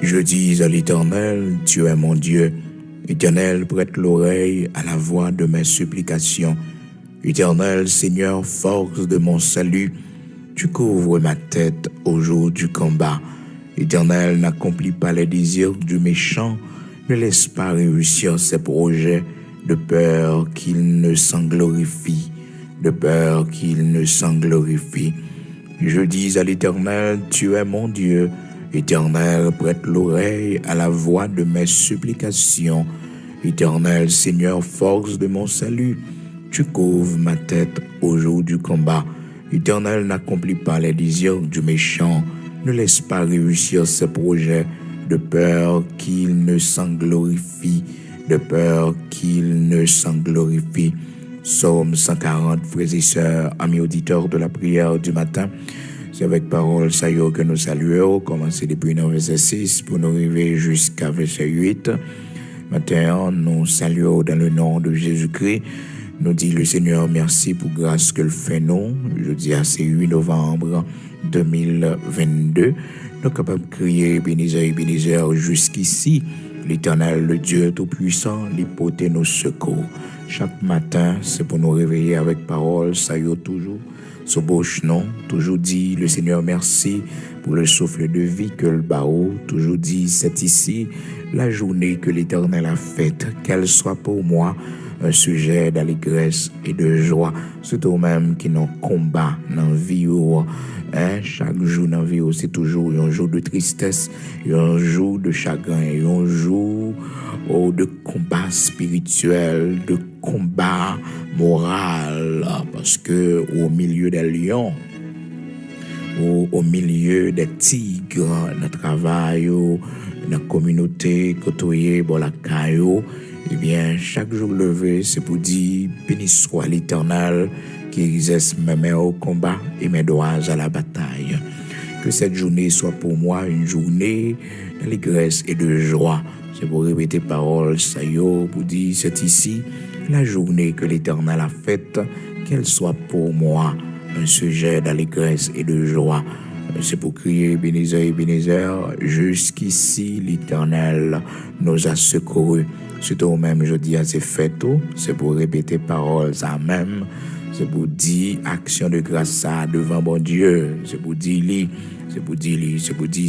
Je dis à l'Éternel, tu es mon Dieu. Éternel, prête l'oreille à la voix de mes supplications. Éternel, Seigneur, force de mon salut, tu couvres ma tête au jour du combat. Éternel, n'accomplis pas les désirs du méchant, ne laisse pas réussir ses projets, de peur qu'il ne s'en glorifie, de peur qu'il ne s'en glorifie. Je dis à l'Éternel, tu es mon Dieu. Éternel, prête l'oreille à la voix de mes supplications. Éternel, Seigneur, force de mon salut, tu couvres ma tête au jour du combat. Éternel, n'accomplis pas les désirs du méchant, ne laisse pas réussir ses projets, de peur qu'il ne s'en glorifie, de peur qu'il ne s'en glorifie. Psaume 140, frères et sœurs, amis auditeurs de la prière du matin. C'est avec parole ça que nous saluons, commencer depuis le verset 6 pour nous arriver jusqu'à verset 8. Maintenant, nous saluons dans le nom de Jésus-Christ. Nous dit le Seigneur merci pour grâce qu'il fait nous. Jeudi à ce 8 novembre 2022. Nous sommes capables de crier Ebenezer jusqu'ici. L'Éternel, le Dieu Tout-Puissant, l'hypothèse nos secours. Chaque matin, c'est pour nous réveiller avec parole, ça y est toujours. Sous bouche, non, toujours dit le Seigneur merci pour le souffle de vie que le barreau, toujours dit c'est ici la journée que l'Éternel a faite, qu'elle soit pour moi un sujet d'allégresse et de joie, surtout même qui n'ont combat dans la vie. Chaque jour dans la vie, c'est toujours un jour de tristesse, un jour de chagrin, un jour de combat spirituel, de combat moral, parce que au milieu des lions, au milieu des tigres, dans le travail, dans la communauté, côtoyer, la caillou, eh bien, chaque jour levé, c'est pour dire, béni soit l'Éternel qui exerce mes mains au combat et mes doigts à la bataille. Que cette journée soit pour moi une journée d'allégresse et de joie. C'est pour répéter parole, ça y est, pour dire, c'est ici la journée que l'Éternel a faite, qu'elle soit pour moi un sujet d'allégresse et de joie. C'est pour crier Ebenezer, jusqu'ici l'Éternel nous a secourus. Surtout même jeudi à ces fêtes, c'est pour répéter parole ça même. C'est pour dire action de grâce ça devant bon Dieu. C'est pour dire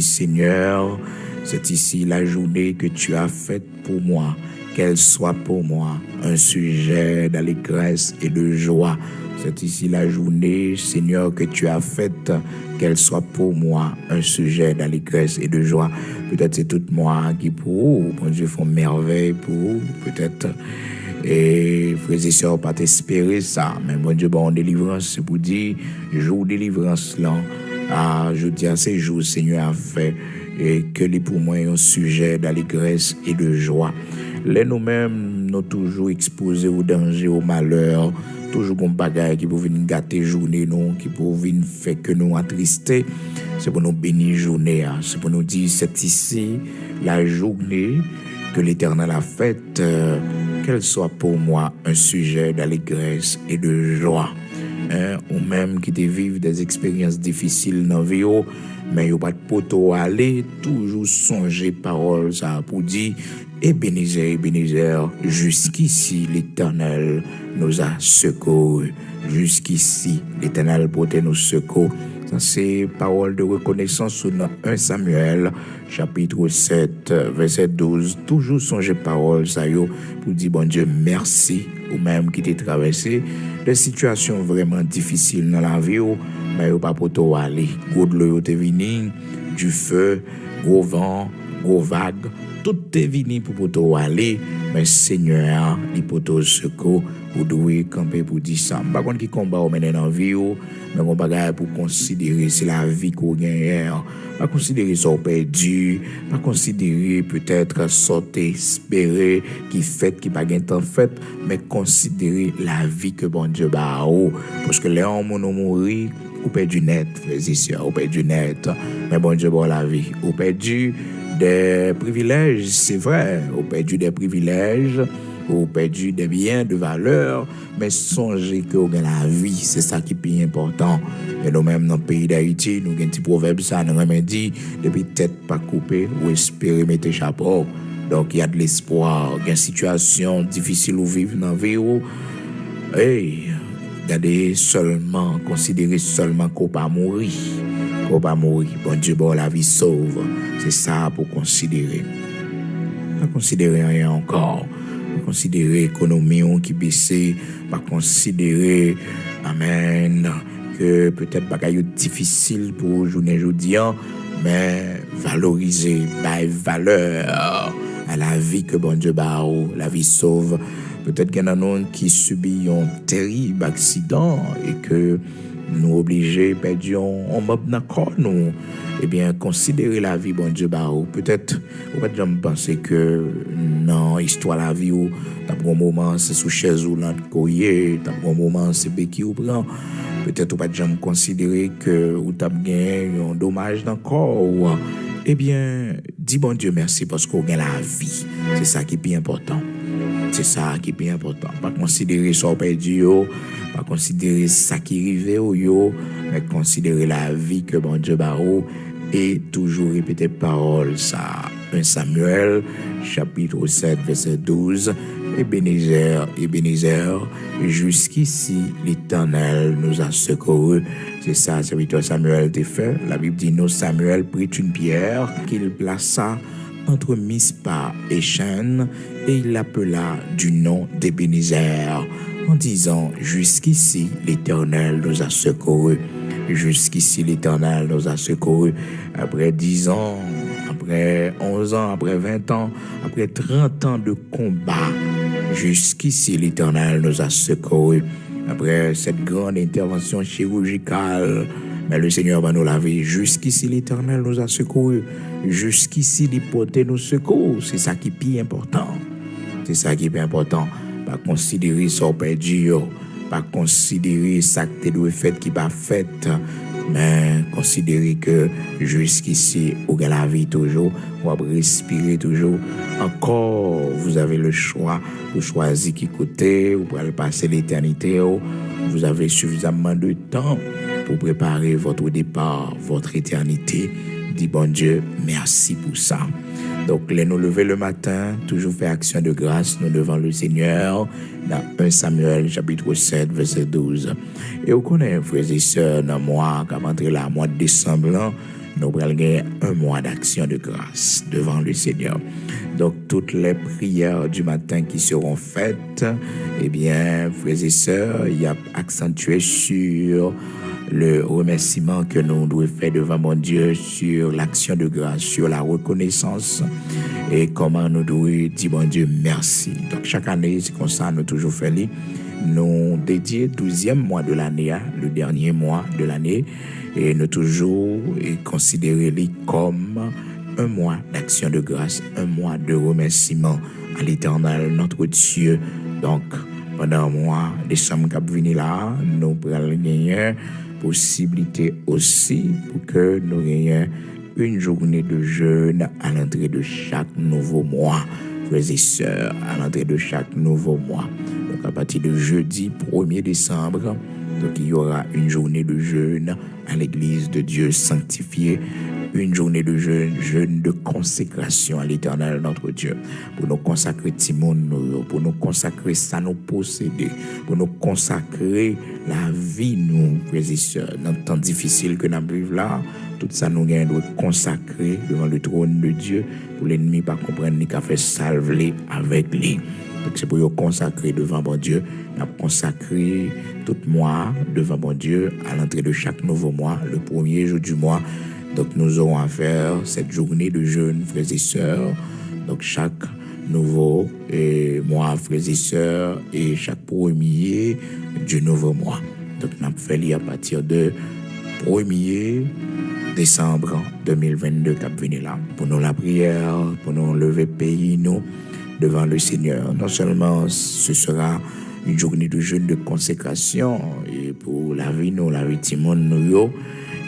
Seigneur, c'est ici la journée que tu as faite pour moi, qu'elle soit pour moi un sujet d'allégresse et de joie. C'est ici la journée, Seigneur, que tu as faite, qu'elle soit pour moi un sujet d'allégresse et de joie. Peut-être c'est tout moi qui pour bon Dieu font merveille pour peut-être. Et frères et sœurs, pas t'espérer ça. Mais bon Dieu, bon délivrance, c'est pour dire, jour délivrance là, je dis à ces jours, Seigneur a fait, et que les pour moi un sujet d'allégresse et de joie. Les nous-mêmes, nous toujours exposés au danger, au malheur, toujours comme bagaille qui peut venir gâter journée, nous, qui peut venir faire que nous attrister. C'est pour nous bénir journée, c'est pour nous dire, c'est ici la journée que l'Éternel a faite, qu'elle soit pour moi un sujet d'allégresse et de joie. Ou même qui te vivent des expériences difficiles dans la vie, mais il n'y a pas de poteau à aller, toujours songer parole ça pour dire Ebenezer, jusqu'ici l'Éternel nous a secourus. Jusqu'ici l'Éternel porte nos secours. Ça c'est parole de reconnaissance sur 1 Samuel chapitre 7 verset 12. Toujours songer parole ça yo pour dire bon Dieu merci ou même qui t'est traversé des situations vraiment difficiles dans la vie mais yo pas pour toi aller. Gros de l'eau te vini, du feu, gros vent, gros vague, tout est venu pour toi aller, mais Seigneur, il pour toi secours, vous devez camper pour dire ça. Par contre, qui combat au mener dans la vie, mais on va pour considérer c'est la vie qu'on gagne, pas considérer ça perdu, pas considérer peut-être sauter, espérer, qui fait, qui pas gagne temps fait, mais considérer la vie que bon Dieu ba ou, parce que les hommes ont mouru, ou perdu net, frères et sœurs, ou perdu net, mais bon Dieu bon la vie, ou perdu des privilèges, c'est vrai, ou perdu des privilèges, Ou perdu des biens de valeur, mais songez que vous avez la vie, c'est ça qui est plus important. Et nous-mêmes, dans le pays d'Haïti, nous avons un petit proverbe, ça nous a dit, depuis tête pas coupée, ou espérer mettre chapeau. Donc, il y a de l'espoir, il y a une situation difficile où vivre dans la vie. Hey, regardez seulement, considérez seulement qu'on pas mourir. Qu'on pas mourir. Bon Dieu, bon, la vie sauve. C'est ça pour considérer. Pas considérer rien encore. Pas considérer l'économie qui baisse. Pas considérer, amen, que peut-être pas difficile pour journée aujourd'hui, mais valoriser, valeur à la vie que bon Dieu bat, la vie sauve. Peut-être qu'il y en a un qui subit un terrible accident et que nous obligés, perdu on mob d'accord nous. Eh bien, considérer la vie, bon Dieu, peut-être, on va jamais penser que, non, histoire la vie, ou, t'as un moment, c'est sous chaise ou l'an courrier, t'as un moment, c'est béquille ou prend. Peut-être, on va jamais considérer que, ou t'as gagné un dommage dans le corps. Eh bien, dis bon Dieu merci parce qu'on gagne la vie. C'est ça qui est plus important. C'est ça qui est plus important. Pas considérer ça perdu, pas considérer ça qui arrive, mais considérer la vie que bon Dieu barreau et toujours répéter parole ça. 1 Samuel, chapitre 7, verset 12. Ebenezer, jusqu'ici l'Éternel nous a secourus. C'est ça, serviteur Samuel t'a fait. La Bible dit, nous, Samuel prit une pierre qu'il plaça entre Mispa et Shen, et il l'appela du nom d'Ebenezer, en disant, jusqu'ici l'Éternel nous a secourus. Jusqu'ici l'Éternel nous a secourus. Après 10 ans, après 11 ans, après 20 ans, après 30 ans de combat, jusqu'ici l'Éternel nous a secourus. Après cette grande intervention chirurgicale, mais le Seigneur va nous laver. Jusqu'ici l'Éternel nous a secourus. Jusqu'ici il portait nos secours. C'est ça qui est plus important. C'est ça qui est plus important. Pas considérer ça perdu, pas considérer ça que tu dois faire qui pas fait, mais considérer que jusqu'ici, vous avez la vie toujours, vous avez respirer toujours. Encore, vous avez le choix pour choisir qui côté, vous pouvez passer l'éternité, vous avez suffisamment de temps pour préparer votre départ, votre éternité. Dis bon Dieu, merci pour ça. Donc, les nous lever le matin, toujours faire action de grâce, nous devant le Seigneur, dans 1 Samuel, chapitre 7, verset 12. Et vous connaissez, frères et sœurs, dans le mois, quand on entre là, mois de décembre, nous allons gagner un mois d'action de grâce devant le Seigneur. Donc, toutes les prières du matin qui seront faites, eh bien, frères et sœurs, il y a accentué sur le remerciement que nous devons faire devant mon Dieu sur l'action de grâce, sur la reconnaissance et comment nous devons dire mon Dieu merci. Donc chaque année, c'est comme ça, nous toujours fait nous dédier 12e mois de l'année, le dernier mois de l'année, et nous toujours considérer comme un mois d'action de grâce, un mois de remerciement à l'Éternel, notre Dieu. Donc, pendant un mois, décembre qui vient là, nous prenons gagner possibilité aussi pour que nous ayons une journée de jeûne à l'entrée de chaque nouveau mois, frères et sœurs, à l'entrée de chaque nouveau mois. Donc à partir de jeudi 1er décembre, donc il y aura une journée de jeûne à l'église de Dieu sanctifiée, une journée de jeûne de consécration à l'Éternel notre Dieu, pour nous consacrer Timon, pour nous consacrer ça nous posséder, pour nous consacrer la vie nous, frères et sœurs, dans le temps difficile que nous vivons là, tout ça nous doit consacrer devant le trône de Dieu, pour l'ennemi pas comprendre ni qu'à faire salver avec lui. Donc c'est pour nous consacrer devant mon Dieu, nous consacrer tout mois devant mon Dieu à l'entrée de chaque nouveau mois, le premier jour du mois. Donc nous aurons à faire cette journée de jeûne, frères et sœurs. Donc chaque nouveau mois, frères et sœurs, et chaque premier du nouveau mois. Donc nous avons fait à partir de 1er décembre 2022 qui venu là. Pour nous la prière, pour nous lever pays nous devant le Seigneur. Non seulement ce sera une journée de jeûne de consécration et pour la vie nous, la vie de nous,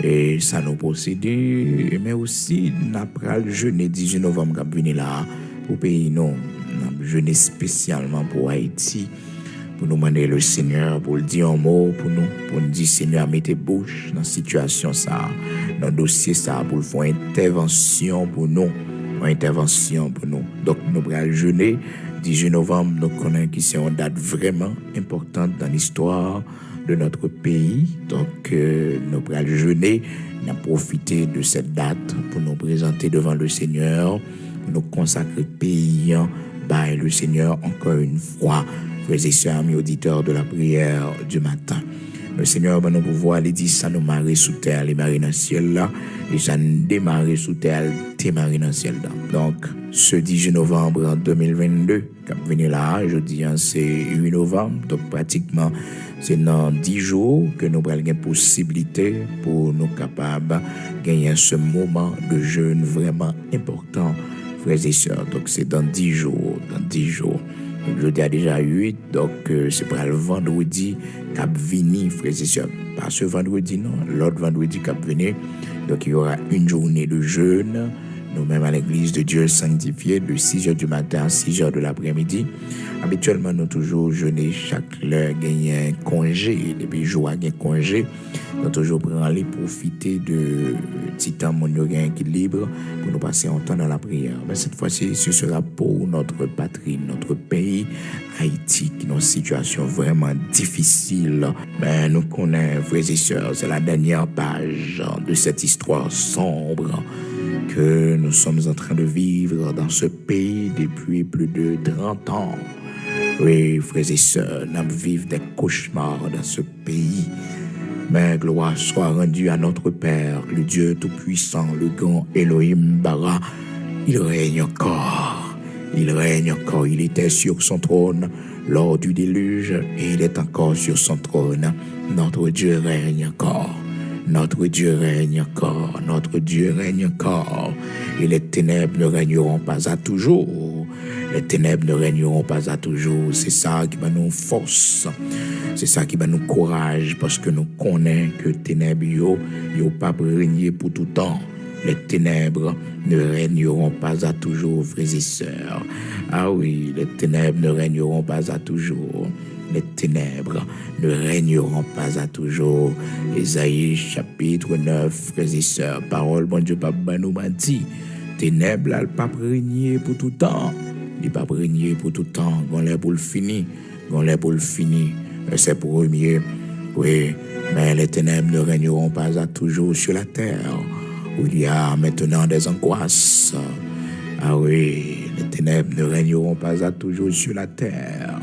et ça nous possède, mais aussi nous avons le jeûne 18 novembre qui venu là pour pays nous. Nous avons jeûner spécialement pour Haïti, pour nous demander le Seigneur, pour le dire un mot pour nous dire Seigneur, mettez bouche dans la situation ça, dans le dossier ça, pour faire une intervention pour nous, Donc nous allons jeûner 18 novembre, nous connaissons que c'est une date vraiment importante dans l'histoire de notre pays. Donc nous allons jeûner, nous allons profiter de cette date pour nous présenter devant le Seigneur, pour nous consacrer le pays, par le Seigneur encore une fois. Frères et sœurs, amis auditeurs de la prière du matin. Le Seigneur va nous pouvoir, il dit, ça nous marie sous terre, les maris dans le ciel là, et ça nous démarre sous terre, les maris dans le ciel là. Donc, ce 18 novembre 2022, quand venez là, je dis, c'est 8 novembre, donc pratiquement, c'est dans 10 jours que nous avons une possibilité pour nous capables de gagner ce moment de jeûne vraiment important, frères et sœurs. Donc, c'est dans 10 jours. Donc, jeudi a déjà 8, donc c'est pour le vendredi cap vini, frères et sœurs. Pas ce vendredi, non, l'autre vendredi cap vini. Donc, il y aura une journée de jeûne, nous-mêmes à l'église de Dieu sanctifié, de 6h du matin à 6h de l'après-midi. Habituellement, nous toujours jeûner chaque heure, gagner un congé, depuis jour à gagner congé. Nous toujours prendre les profiter de petit temps mon équilibre pour nous passer un temps dans la prière. Mais cette fois-ci, ce sera pour notre patrie, notre pays, Haïti, qui est dans une situation vraiment difficile. Mais nous connaissons, frères et sœurs, c'est la dernière page de cette histoire sombre que nous sommes en train de vivre dans ce pays depuis plus de 30 ans. Oui, frères et sœurs, nous vivons des cauchemars dans ce pays. Mais gloire soit rendue à notre Père, le Dieu Tout-Puissant, le grand Elohim Bara. Il règne encore. Il était sur son trône lors du déluge et il est encore sur son trône. Notre Dieu règne encore. Et les ténèbres ne régneront pas à toujours. C'est ça qui va nous force. C'est ça qui va nous courage parce que nous connaissons que les ténèbres yo pas régner pour tout temps. Les ténèbres ne régneront pas à toujours, frères et sœurs. Ah oui, les ténèbres ne régneront pas à toujours. Les ténèbres ne régneront pas à toujours. Ésaïe chapitre 9, frères et sœurs, parole, bon Dieu, papa nous m'a dit, ténèbres, elles ne pas régner pour tout temps. Il pas régner pour tout temps. On les pour le fini. C'est pour mieux. Oui, mais les ténèbres ne régneront pas à toujours sur la terre, où il y a maintenant des angoisses. Ah oui, les ténèbres ne régneront pas à toujours sur la terre.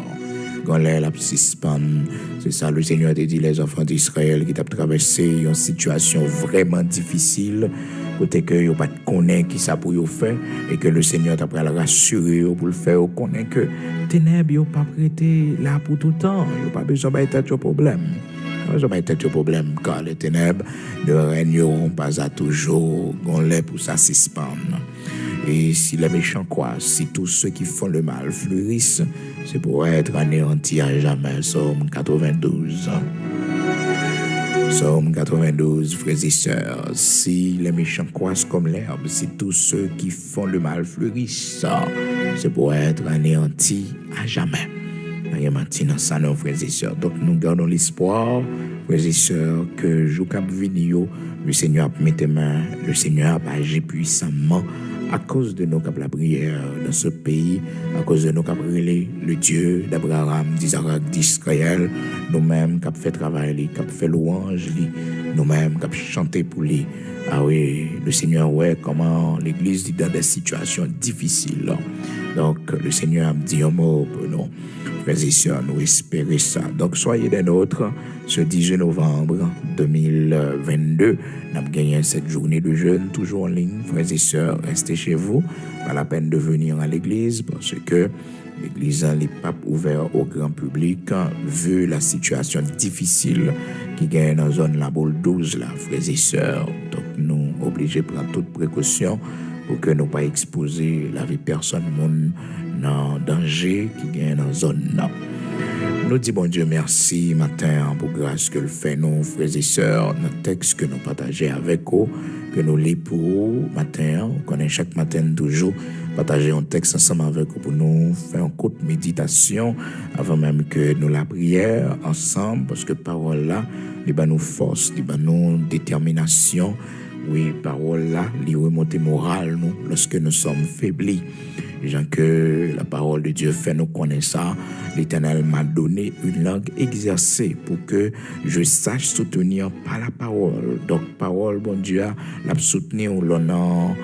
Quand la c'est ça, le Seigneur a dit les enfants d'Israël qui ont traversé une situation vraiment difficile, côté que ils pas connaît qui ça pour yo faire et que le Seigneur t'a le rassurer pour le faire, connaît que ténèbres yo pas prêté là pour tout le temps, yo pas besoin d'être au problème. Car les ténèbres ne régneront pas à toujours, on les pour ça suspendre. Et si les méchants croient, si tous ceux qui font le mal fleurissent, c'est pour être anéantis à jamais. Psaume 92. Psaume 92, frères et sœurs. Si les méchants croissent comme l'herbe, si tous ceux qui font le mal fleurissent, c'est pour être anéantis à jamais. Maintenant, ça, nos frères et sœurs. Donc, nous gardons l'espoir, frères et sœurs, que jour cap venir, le Seigneur a mis tes mains, le Seigneur a agi puissamment à cause de nos cap la prière dans ce pays, à cause de nos cap le Dieu d'Abraham, d'Isaac, d'Israël, nous-mêmes cap fait travail, cap fait louange, nous-mêmes cap chanter pour lui. Ah oui, le Seigneur, ouais, comment l'Église dit dans des situations difficiles. Donc, le Seigneur a dit un mot pour nous. Frères et sœurs, nous espérons ça. Donc, soyez des nôtres ce 18 novembre 2022. Nous avons gagné cette journée de jeûne, toujours en ligne. Frères et sœurs, restez chez vous. Pas la peine de venir à l'église parce que l'église n'est pas ouverte au grand public vu la situation difficile qui gagne dans la zone la boule 12, là, frères et sœurs. Donc, nous obligés de prendre toutes précautions pour que nous ne pas exposer la vie de personne dans danger qui gagne dans la zone là. Nous disons, bon Dieu, merci matin pour grâce que le fait nous, frères et sœurs, notre texte que nous partageons avec vous, que nous lisons pour vous matin. On connaît chaque matin toujours partager un texte ensemble avec vous pour nous faire une courte méditation avant même que nous la prière ensemble, parce que parole là, il va nous force, il va nous détermination. Oui, parole là, il remonte morale nous lorsque nous sommes faiblis. Gens que la parole de Dieu fait nous connaître ça. L'Éternel m'a donné une langue exercée pour que je sache soutenir par la parole. Donc, parole, bon Dieu, l'a soutenir dans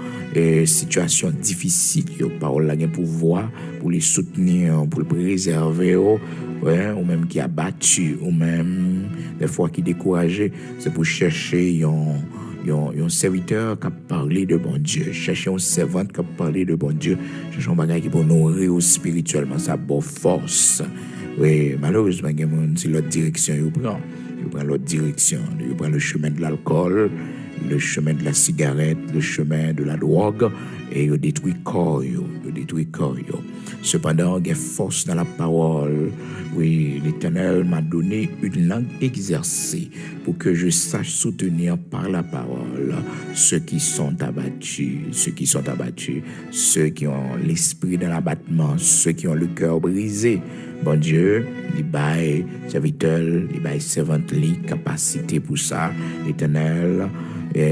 situation difficile. Parole là, pouvoir pour les soutenir, pour les préserver, ouais, ou même qui a battu, ou même des fois qui découragé. C'est pour chercher un serviteur qui a parlé de bon Dieu. Chercher une servante qui a parlé de bon Dieu. Chercher un bagage qui peut nourrir spirituellement sa bonne force. Oui, malheureusement, c'est l'autre direction qu'il prend. Il prend l'autre direction. Il prend le chemin de l'alcool, le chemin de la cigarette, le chemin de la drogue, et il détruit corps. Cependant, il y a force dans la parole. Oui, l'Éternel m'a donné une langue exercée pour que je sache soutenir par la parole ceux qui sont abattus, ceux qui ont l'esprit dans l'abattement, ceux qui ont le cœur brisé. Bon Dieu, il baille serviteur, il baille servante, capacité pour ça. L'Éternel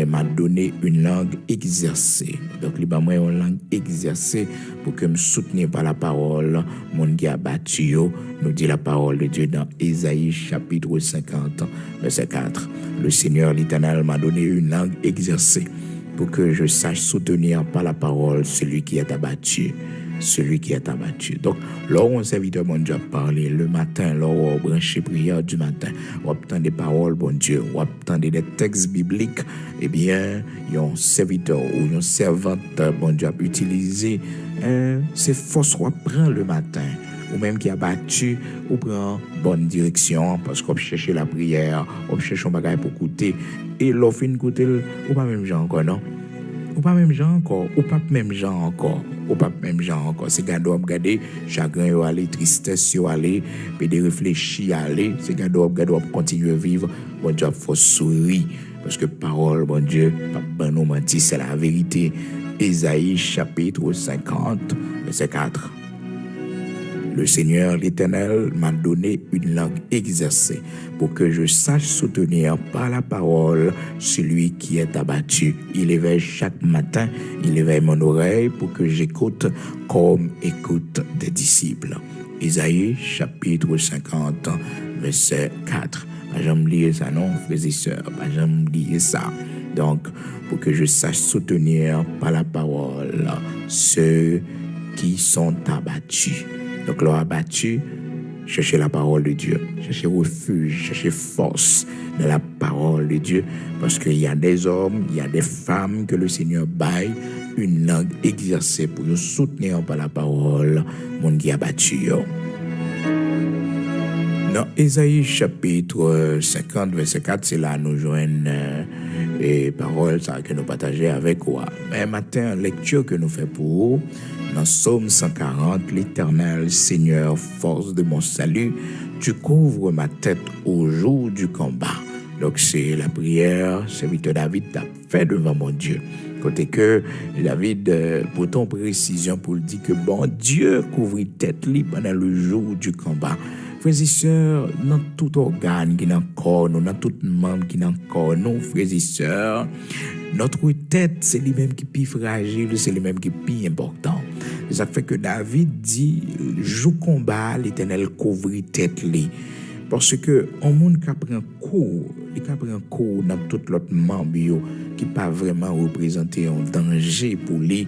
m'a donné une langue exercée. Donc, il m'a donné une langue exercée pour que me soutenir par la parole, mon qui a battu, nous dit la parole de Dieu dans Ésaïe chapitre 50, verset 4. Le Seigneur, l'Éternel, m'a donné une langue exercée pour que je sache soutenir par la parole celui qui est abattu. Donc, lorsqu'on serviteur bon Dieu a parlé le matin, lorsqu'on branché prière du matin, on obtient des paroles, bon Dieu, on obtient des textes bibliques, eh bien, un serviteur ou une servante, bon Dieu, a utilisé ces forces qu'on prend le matin, ou même qui a battu, ou prend bonne direction, parce qu'on cherche la prière, on cherche un bagage pour écouter, et l'offre une côté, ou pas même gens encore, non? Ou pas même gens encore. C'est gars doivent regarder chagrin yo aller, tristesse yo aller, puis de réfléchir aller. C'est gars doivent continuer à vivre. Bon Dieu, faut sourire parce que parole, bon Dieu, pas nous mentir, c'est la vérité. Ésaïe chapitre 50, verset 4. Le Seigneur, l'Éternel, m'a donné une langue exercée pour que je sache soutenir par la parole celui qui est abattu. Il éveille chaque matin, il éveille mon oreille pour que j'écoute comme écoute des disciples. Ésaïe, chapitre 50, verset 4. J'aime lire ça, non, frères et sœurs, j'aime lire ça. Donc, pour que je sache soutenir par la parole ceux qui sont abattus. Donc, l'on abattu, cherchez la parole de Dieu, cherchez refuge, cherchez force dans la parole de Dieu, parce qu'il y a des hommes, il y a des femmes que le Seigneur baille une langue exercée pour nous soutenir par la parole, mon qui a battu. Dans Ésaïe chapitre 50, verset 4, c'est là nous joignons les paroles que nous partageons avec vous. Mais matin, lecture que nous faisons pour vous, dans Psaume 140, l'Éternel, Seigneur, force de mon salut, tu couvres ma tête au jour du combat. Donc c'est la prière, serviteur David a fait devant mon Dieu. Côté que David, pourtant précision pour le dire que bon Dieu couvrit tête libre pendant le jour du combat. Frères et sœurs, dans tout organe qui est dans le corps, dans tout membre qui est dans le corps, nous, frères et sœurs, notre tête, c'est lui-même qui est plus fragile, c'est lui-même qui est plus important. Ça fait que David dit, jour combat, l'Éternel couvrit tête li. Parce que un monde qui prend cours dans tout l'autre membre qui pas vraiment représenter un danger pour lui.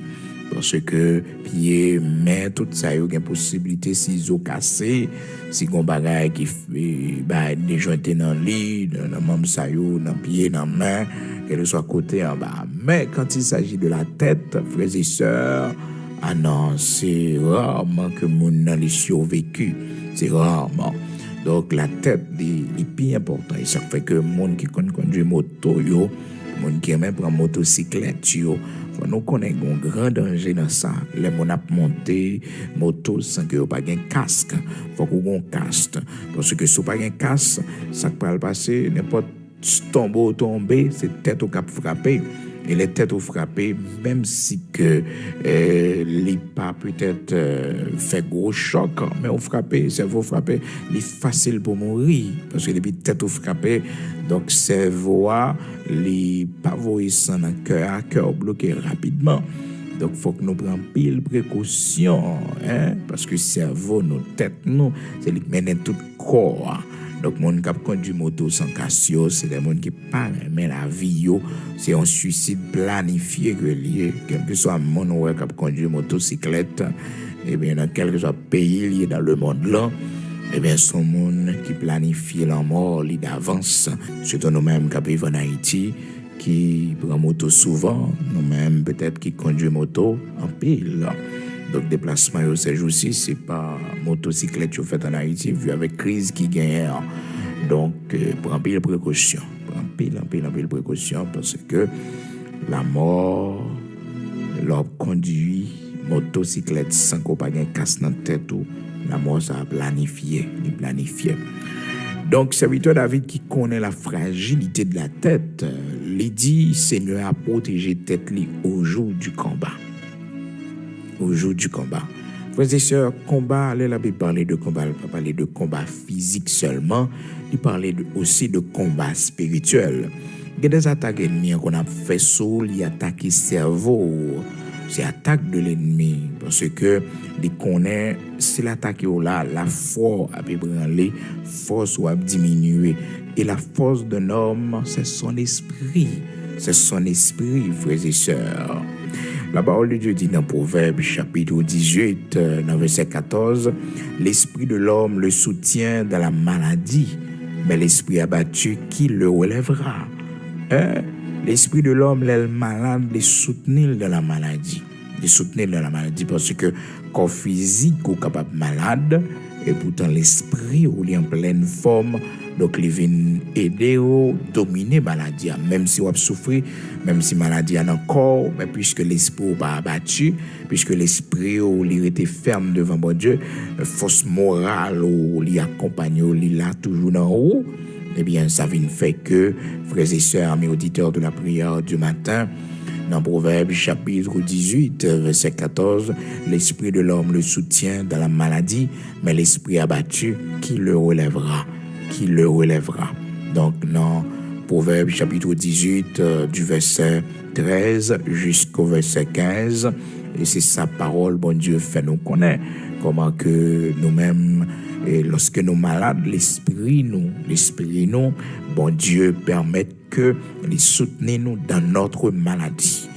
Parce que pied, main, tout ça, il y a une possibilité ciseaux cassés, si on bagaille qui fait des jointés dans le lit, dans le membre ça dans pied, dans main, qu'elle soit côté en bas. Mais quand il s'agit de la tête, frères et sœurs, ah non, c'est rarement que mon n'a survécu. C'est rarement. Donc la tête est plus important. Et ça fait que monde qui conduit moto, Moun qui aime prendre motocyclette yo, faut nous connaître un grand danger dans ça. Les moun a monter moto sans que yo pas gen casque. Faut qu'on gon casque parce que si pas gen casque, ça peut passer n'importe tomber, c'est tête au cap frappé. Et les têtes au frappé, même si que les pas peut-être fait gros choc, mais au frappé, cerveau frappé, il est facile pour mourir parce que depuis tête au frappé, donc cerveau il pas voyant dans cœur bloqué rapidement. Donc faut que nous prenions pile précaution, hein, parce que cerveau, nos têtes, nous, c'est lui qui mène tout corps. Donc, les gens qui conduisent moto sans cassio, c'est des gens qui parlent, mais la vie, c'est un suicide planifié que lié. Quel que soit le monde qui conduit motocyclette, et bien, dans quel que soit pays lié dans le monde là, et bien, son monde qui planifie la mort d'avance. Surtout nous-mêmes qui vivons en Haïti, qui prend moto souvent, nous-mêmes peut-être qui conduit moto en pile. Donc, déplacement ces jours-ci, c'est pas motocyclette que fait en Haïti, vu avec crise qui gagne. Donc, prends pile précaution. Prends pile précaution parce que la mort, l'homme conduit motocyclette sans qu'on pas un casse dans la tête, la mort, ça a planifié. Donc, serviteur David qui connaît la fragilité de la tête, il dit, Seigneur a protégé tête au jour du combat. Au jour du combat. Frères et sœurs, combat, la Bible parle de combat, elle ne pas parler de combat physique seulement, il parle aussi de combat spirituel. Il y a des attaques ennemies qu'on a fait sur, il attaque le cerveau, c'est l'attaque de l'ennemi, parce que il connaît, si l'attaque est là, la force a ébranlé, force a diminué, et la force d'un homme, c'est son esprit, frères et sœurs. La parole de Dieu dit dans Proverbe chapitre 18, dans verset 14, l'esprit de l'homme le soutient dans la maladie, mais l'esprit abattu, qui le relèvera? L'esprit de l'homme, l'est malade, le soutenir dans la maladie. Parce que corps physique est capable malade, et pourtant l'esprit est en pleine forme. Donc, il vient aider à dominer la maladie. Même si on a souffert, même si la maladie est dans le corps, mais puisque l'esprit n'est pas abattu, puisque l'esprit est ferme devant bon Dieu, force morale il accompagne, il là toujours en haut, eh bien, ça vient faire que, frères et sœurs, amis auditeurs de la prière du matin, dans Proverbe chapitre 18, verset 14, l'esprit de l'homme le soutient dans la maladie, mais l'esprit abattu, qui le relèvera? Donc, dans Proverbe chapitre 18, du verset 13 jusqu'au verset 15, et c'est sa parole, bon Dieu, fait nous connaître comment que nous-mêmes, et lorsque nous malades, l'esprit nous, bon Dieu, permet que les soutenir nous dans notre maladie.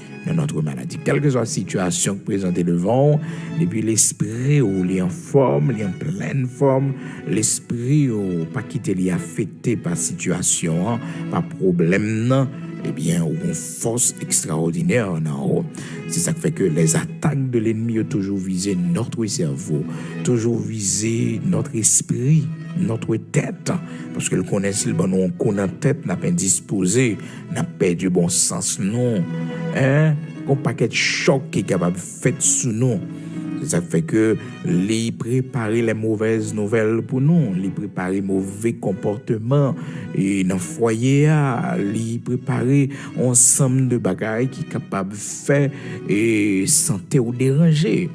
Quelle que soit la situation présentée devant, depuis l'esprit où il est en forme, il est en pleine forme, l'esprit où pas quitter les affecté par situation, par problème, eh bien, une force extraordinaire en haut. C'est ça qui fait que les attaques de l'ennemi ont toujours visé notre cerveau, toujours visé notre esprit, notre tête. Parce que le connaissent, le bon, on connaît tête, n'a pas disposé, n'a pas du bon sens, non. Un paquet de choc qui est capable de faire sous nous. Ça fait que les préparer les mauvaises nouvelles pour nous, les préparer mauvais comportements et dans le foyer, les préparer ensemble de bagailles qui sont capables de faire et santé ou déranger.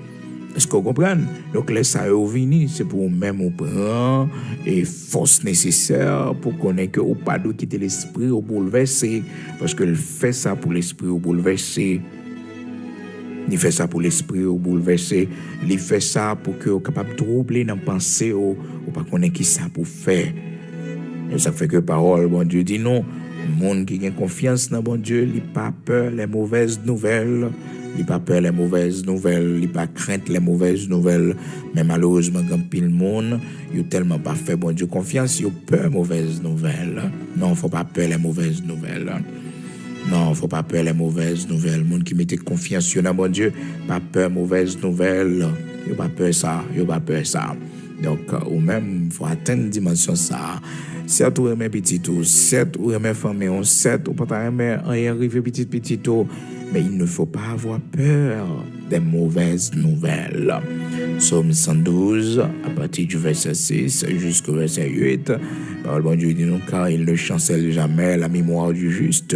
Est-ce qu'on comprend? Donc, les ça venir, c'est pour même on prend et force nécessaire pour connaître que ou pas de quitter l'esprit au bouleverser, parce que le fait ça pour l'esprit au bouleverser. Il fait ça pour l'esprit au bouleverser, il fait ça pour que vous capable de troubler dans pensée ou pas connaître qui ça pour faire. Et ça fait que parole bon Dieu dit non, monde qui a confiance dans bon Dieu, il pas peur les mauvaises nouvelles. Il pas peur les mauvaises nouvelles, il pas crainte les mauvaises nouvelles. Mais malheureusement, quand pile monde, il tellement pas fait bon Dieu confiance, il peur mauvaises nouvelles. Non, faut pas peur les mauvaises nouvelles. Non, faut pas peur les mauvaises nouvelles. Monde qui mettait confiance dans bon Dieu, pas peur mauvaises nouvelles. Il pas peur ça. Donc, ou même faut atteindre dimension ça. Certes, ou aimer petit tout, certes, ou aimer famille, certes, ou pas aimer arriver petit tout, mais il ne faut pas avoir peur des mauvaises nouvelles. Psaume 112, à partir du verset 6 jusqu'au verset 8, parole bon Dieu dit nous, car il ne chancelle jamais la mémoire du juste,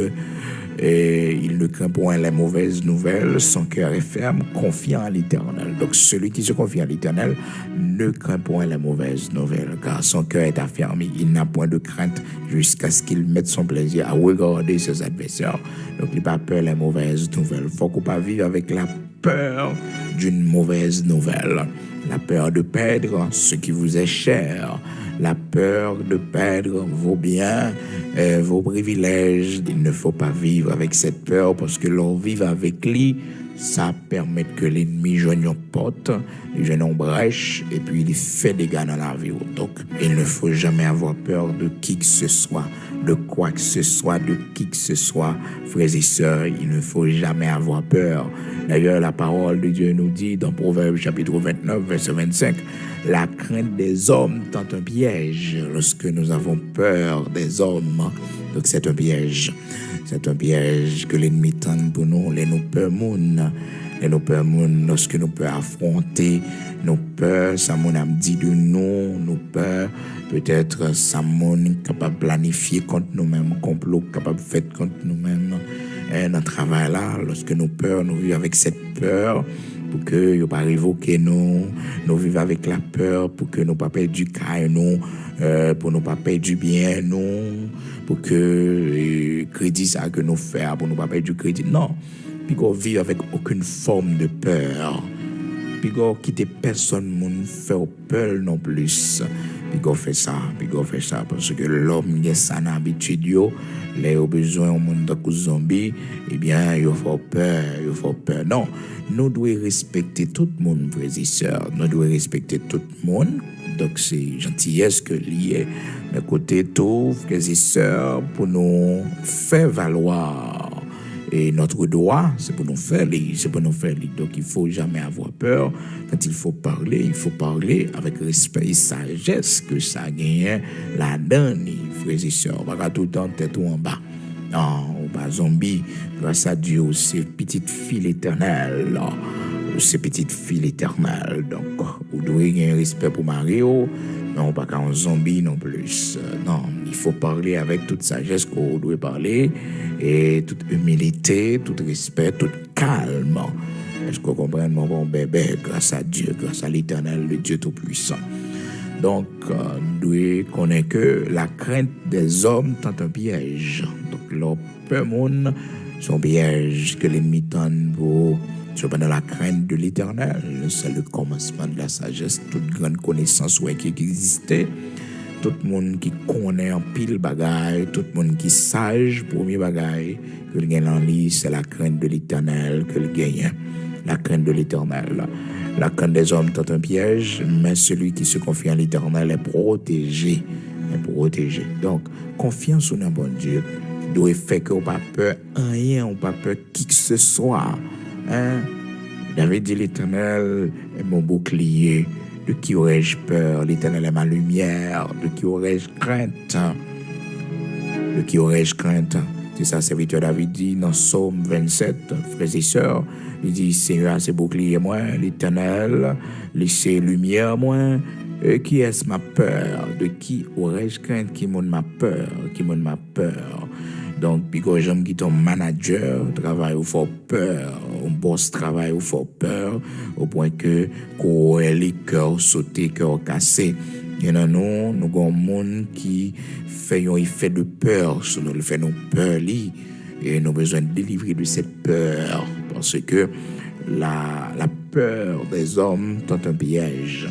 et il ne craint point les mauvaises nouvelles, son cœur est ferme, confiant à l'Éternel. Donc celui qui se confie à l'Éternel ne craint point les mauvaises nouvelles, car son cœur est affermi, il n'a point de crainte jusqu'à ce qu'il mette son plaisir à regarder ses adversaires. Donc il n'a pas peur des mauvaises nouvelles. Il faut qu'on pas vivre avec la peur d'une mauvaise nouvelle, la peur de perdre ce qui vous est cher, la peur de perdre vos biens, vos privilèges. Il ne faut pas vivre avec cette peur parce que l'on vit avec lui, ça permet que l'ennemi joigne une porte, il joigne une brèche et puis il fait des dégâts dans la vie. Donc, il ne faut jamais avoir peur de qui que ce soit, de quoi que ce soit, de qui que ce soit. Frères et sœurs, il ne faut jamais avoir peur. D'ailleurs, la parole de Dieu nous dit dans Proverbes chapitre 29, verset 25, « La crainte des hommes tente un piège lorsque nous avons peur des hommes. » Donc c'est un piège. C'est un piège que l'ennemi tente pour nous, les nous peurs moun. Les nous peurs moun, lorsque nous peurs affronter, nos peurs, ça mon a dit de nous, nos peurs, peut-être ça mon capable de planifier contre nous-mêmes, complot capable de faire contre nous-mêmes. Et dans le travail là, lorsque nous peurs, nous vivons avec cette peur, pour que nous pas révoquer nous vivons avec la peur, pour que nous pas perdre du caille nous, pour nous pas perdre du bien nous, pour que crédit ça que nous faisons, pour nous pas perdre du crédit. Non, puis qu'on vit avec aucune forme de peur. Puis qu'on quitte personne moun faire peur non plus. Puis qu'on fait ça parce que l'homme il a sa habitude yo, les au besoin au monde de zombie, eh bien il faut peur. Non, nous devons respecter tout le monde, frères et sœurs. Nous devons respecter tout le monde. Donc c'est gentillesse que lié mais côté tout, frères et sœurs, pour nous faire valoir. Et notre droit, c'est pour nous faire lire. Donc, il ne faut jamais avoir peur. Quand il faut parler avec respect et sagesse que ça gagne là-dedans, frères et sœurs. On va tout le temps tête ou en bas. Non, ou pas zombie. Grâce à Dieu, c'est petite fille éternelle. C'est petite fille éternelle. Donc, vous devez gagner un respect pour Mario. Non, pas qu'un zombie non plus. Non, il faut parler avec toute sagesse qu'on doit parler, et toute humilité, tout respect, tout calme. Est-ce que vous comprenez, mon bon bébé, grâce à Dieu, grâce à l'Éternel, le Dieu Tout-Puissant. Donc, nous devons connaître que la crainte des hommes tente un piège. Donc, leur peur monde, son piège que l'ennemi tente pour... Cependant, la crainte de l'Éternel, c'est le commencement de la sagesse, toute grande connaissance qui existait. Tout le monde qui connaît en pile bagaille, tout le monde qui sage, premier bagaille que le gagne en lui, c'est la crainte de l'Éternel que le gagne. La crainte de l'Éternel. La crainte des hommes tente un piège, mais celui qui se confie en l'Éternel est protégé. Donc, confiance en un bon Dieu doit faire qu'on n'a pas peur rien, on n'a pas peur qui que ce soit. David dit l'Éternel est mon bouclier. De qui aurais-je peur? L'Éternel est ma lumière. De qui aurais-je crainte? C'est ça, serviteur David dit dans Psaume 27, frères et sœurs. Il dit, Seigneur, c'est bouclier moi, l'Éternel, c'est lumière moi. Qui est-ce ma peur? De qui aurais-je crainte? Qui m'en ma peur? Donc, puis quand j'aime qui ton manager travaille ou faut peur, un boss travaille ou faut peur, au point que qu'on ait les cœurs sautés, cœurs cassés. Il y en a nous avons un monde qui fait un effet de peur sur nous, fait nous peur et nous avons besoin de délivrer de cette peur parce que la peur des hommes tente un piège.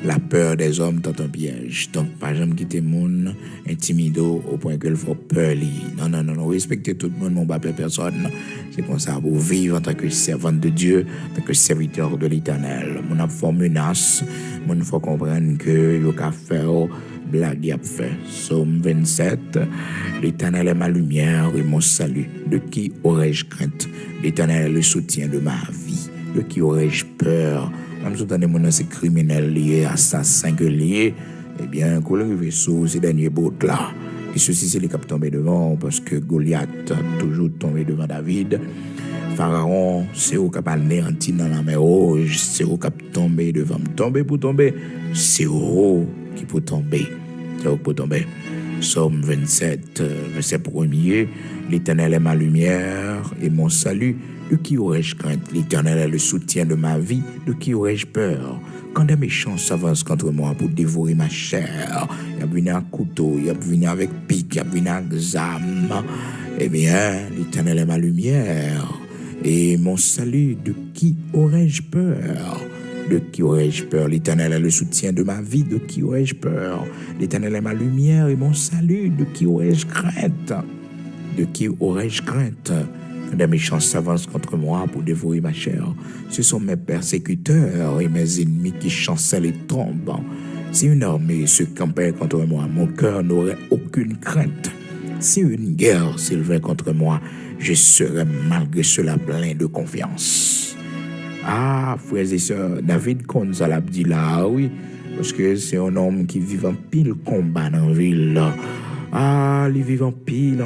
La peur des hommes tente un piège. Donc, pas jamais quitter le monde intimido au point que le faut peur. Non. Respectez tout le monde, mon pas peur personne. C'est comme ça, vous vivre en tant que servante de Dieu, en tant que serviteur de l'Éternel. Mon a fait menace, mon faut comprendre que il y a faire blague y a fait. Psaume 27. L'Éternel est ma lumière et mon salut. De qui aurais-je crainte? L'Éternel est le soutien de ma vie. De qui aurais-je peur? Même si vous avez des criminels liés, assassins liés, eh bien, qu'on arrive sous ces derniers bouts là. Et ceci, c'est les qui tombé devant, parce que Goliath a toujours tombé devant David. Pharaon, c'est eux qui a anéanti dans la mer rouge, c'est eux qui a tombé devant. Tomber pour tomber, c'est eux qui pour tomber. C'est eux qui pour tomber. Psaume 27, verset 1er. L'Éternel est ma lumière et mon salut. De qui aurais-je crainte? L'Éternel est le soutien de ma vie. De qui aurais-je peur? Quand des méchants s'avancent contre moi pour dévorer ma chair, il y a venu un couteau, il y a venu avec pic, il y a venu avec zame. Eh bien, l'Éternel est ma lumière et mon salut. De qui aurais-je peur? De qui aurais-je peur? L'Éternel est le soutien de ma vie. De qui aurais-je peur? L'Éternel est ma lumière et mon salut. De qui aurais-je crainte? De qui aurais-je crainte? Des méchants s'avancent contre moi pour dévorer ma chair. Ce sont mes persécuteurs et mes ennemis qui chancellent et tombent. Si une armée se campait contre moi, mon cœur n'aurait aucune crainte. Si une guerre s'élevait contre moi, je serais malgré cela plein de confiance. Ah, frères et sœurs, David Gonzalab dit là, oui, parce que c'est un homme qui vit en pile combat dans la ville là. Ah, il vit en pile.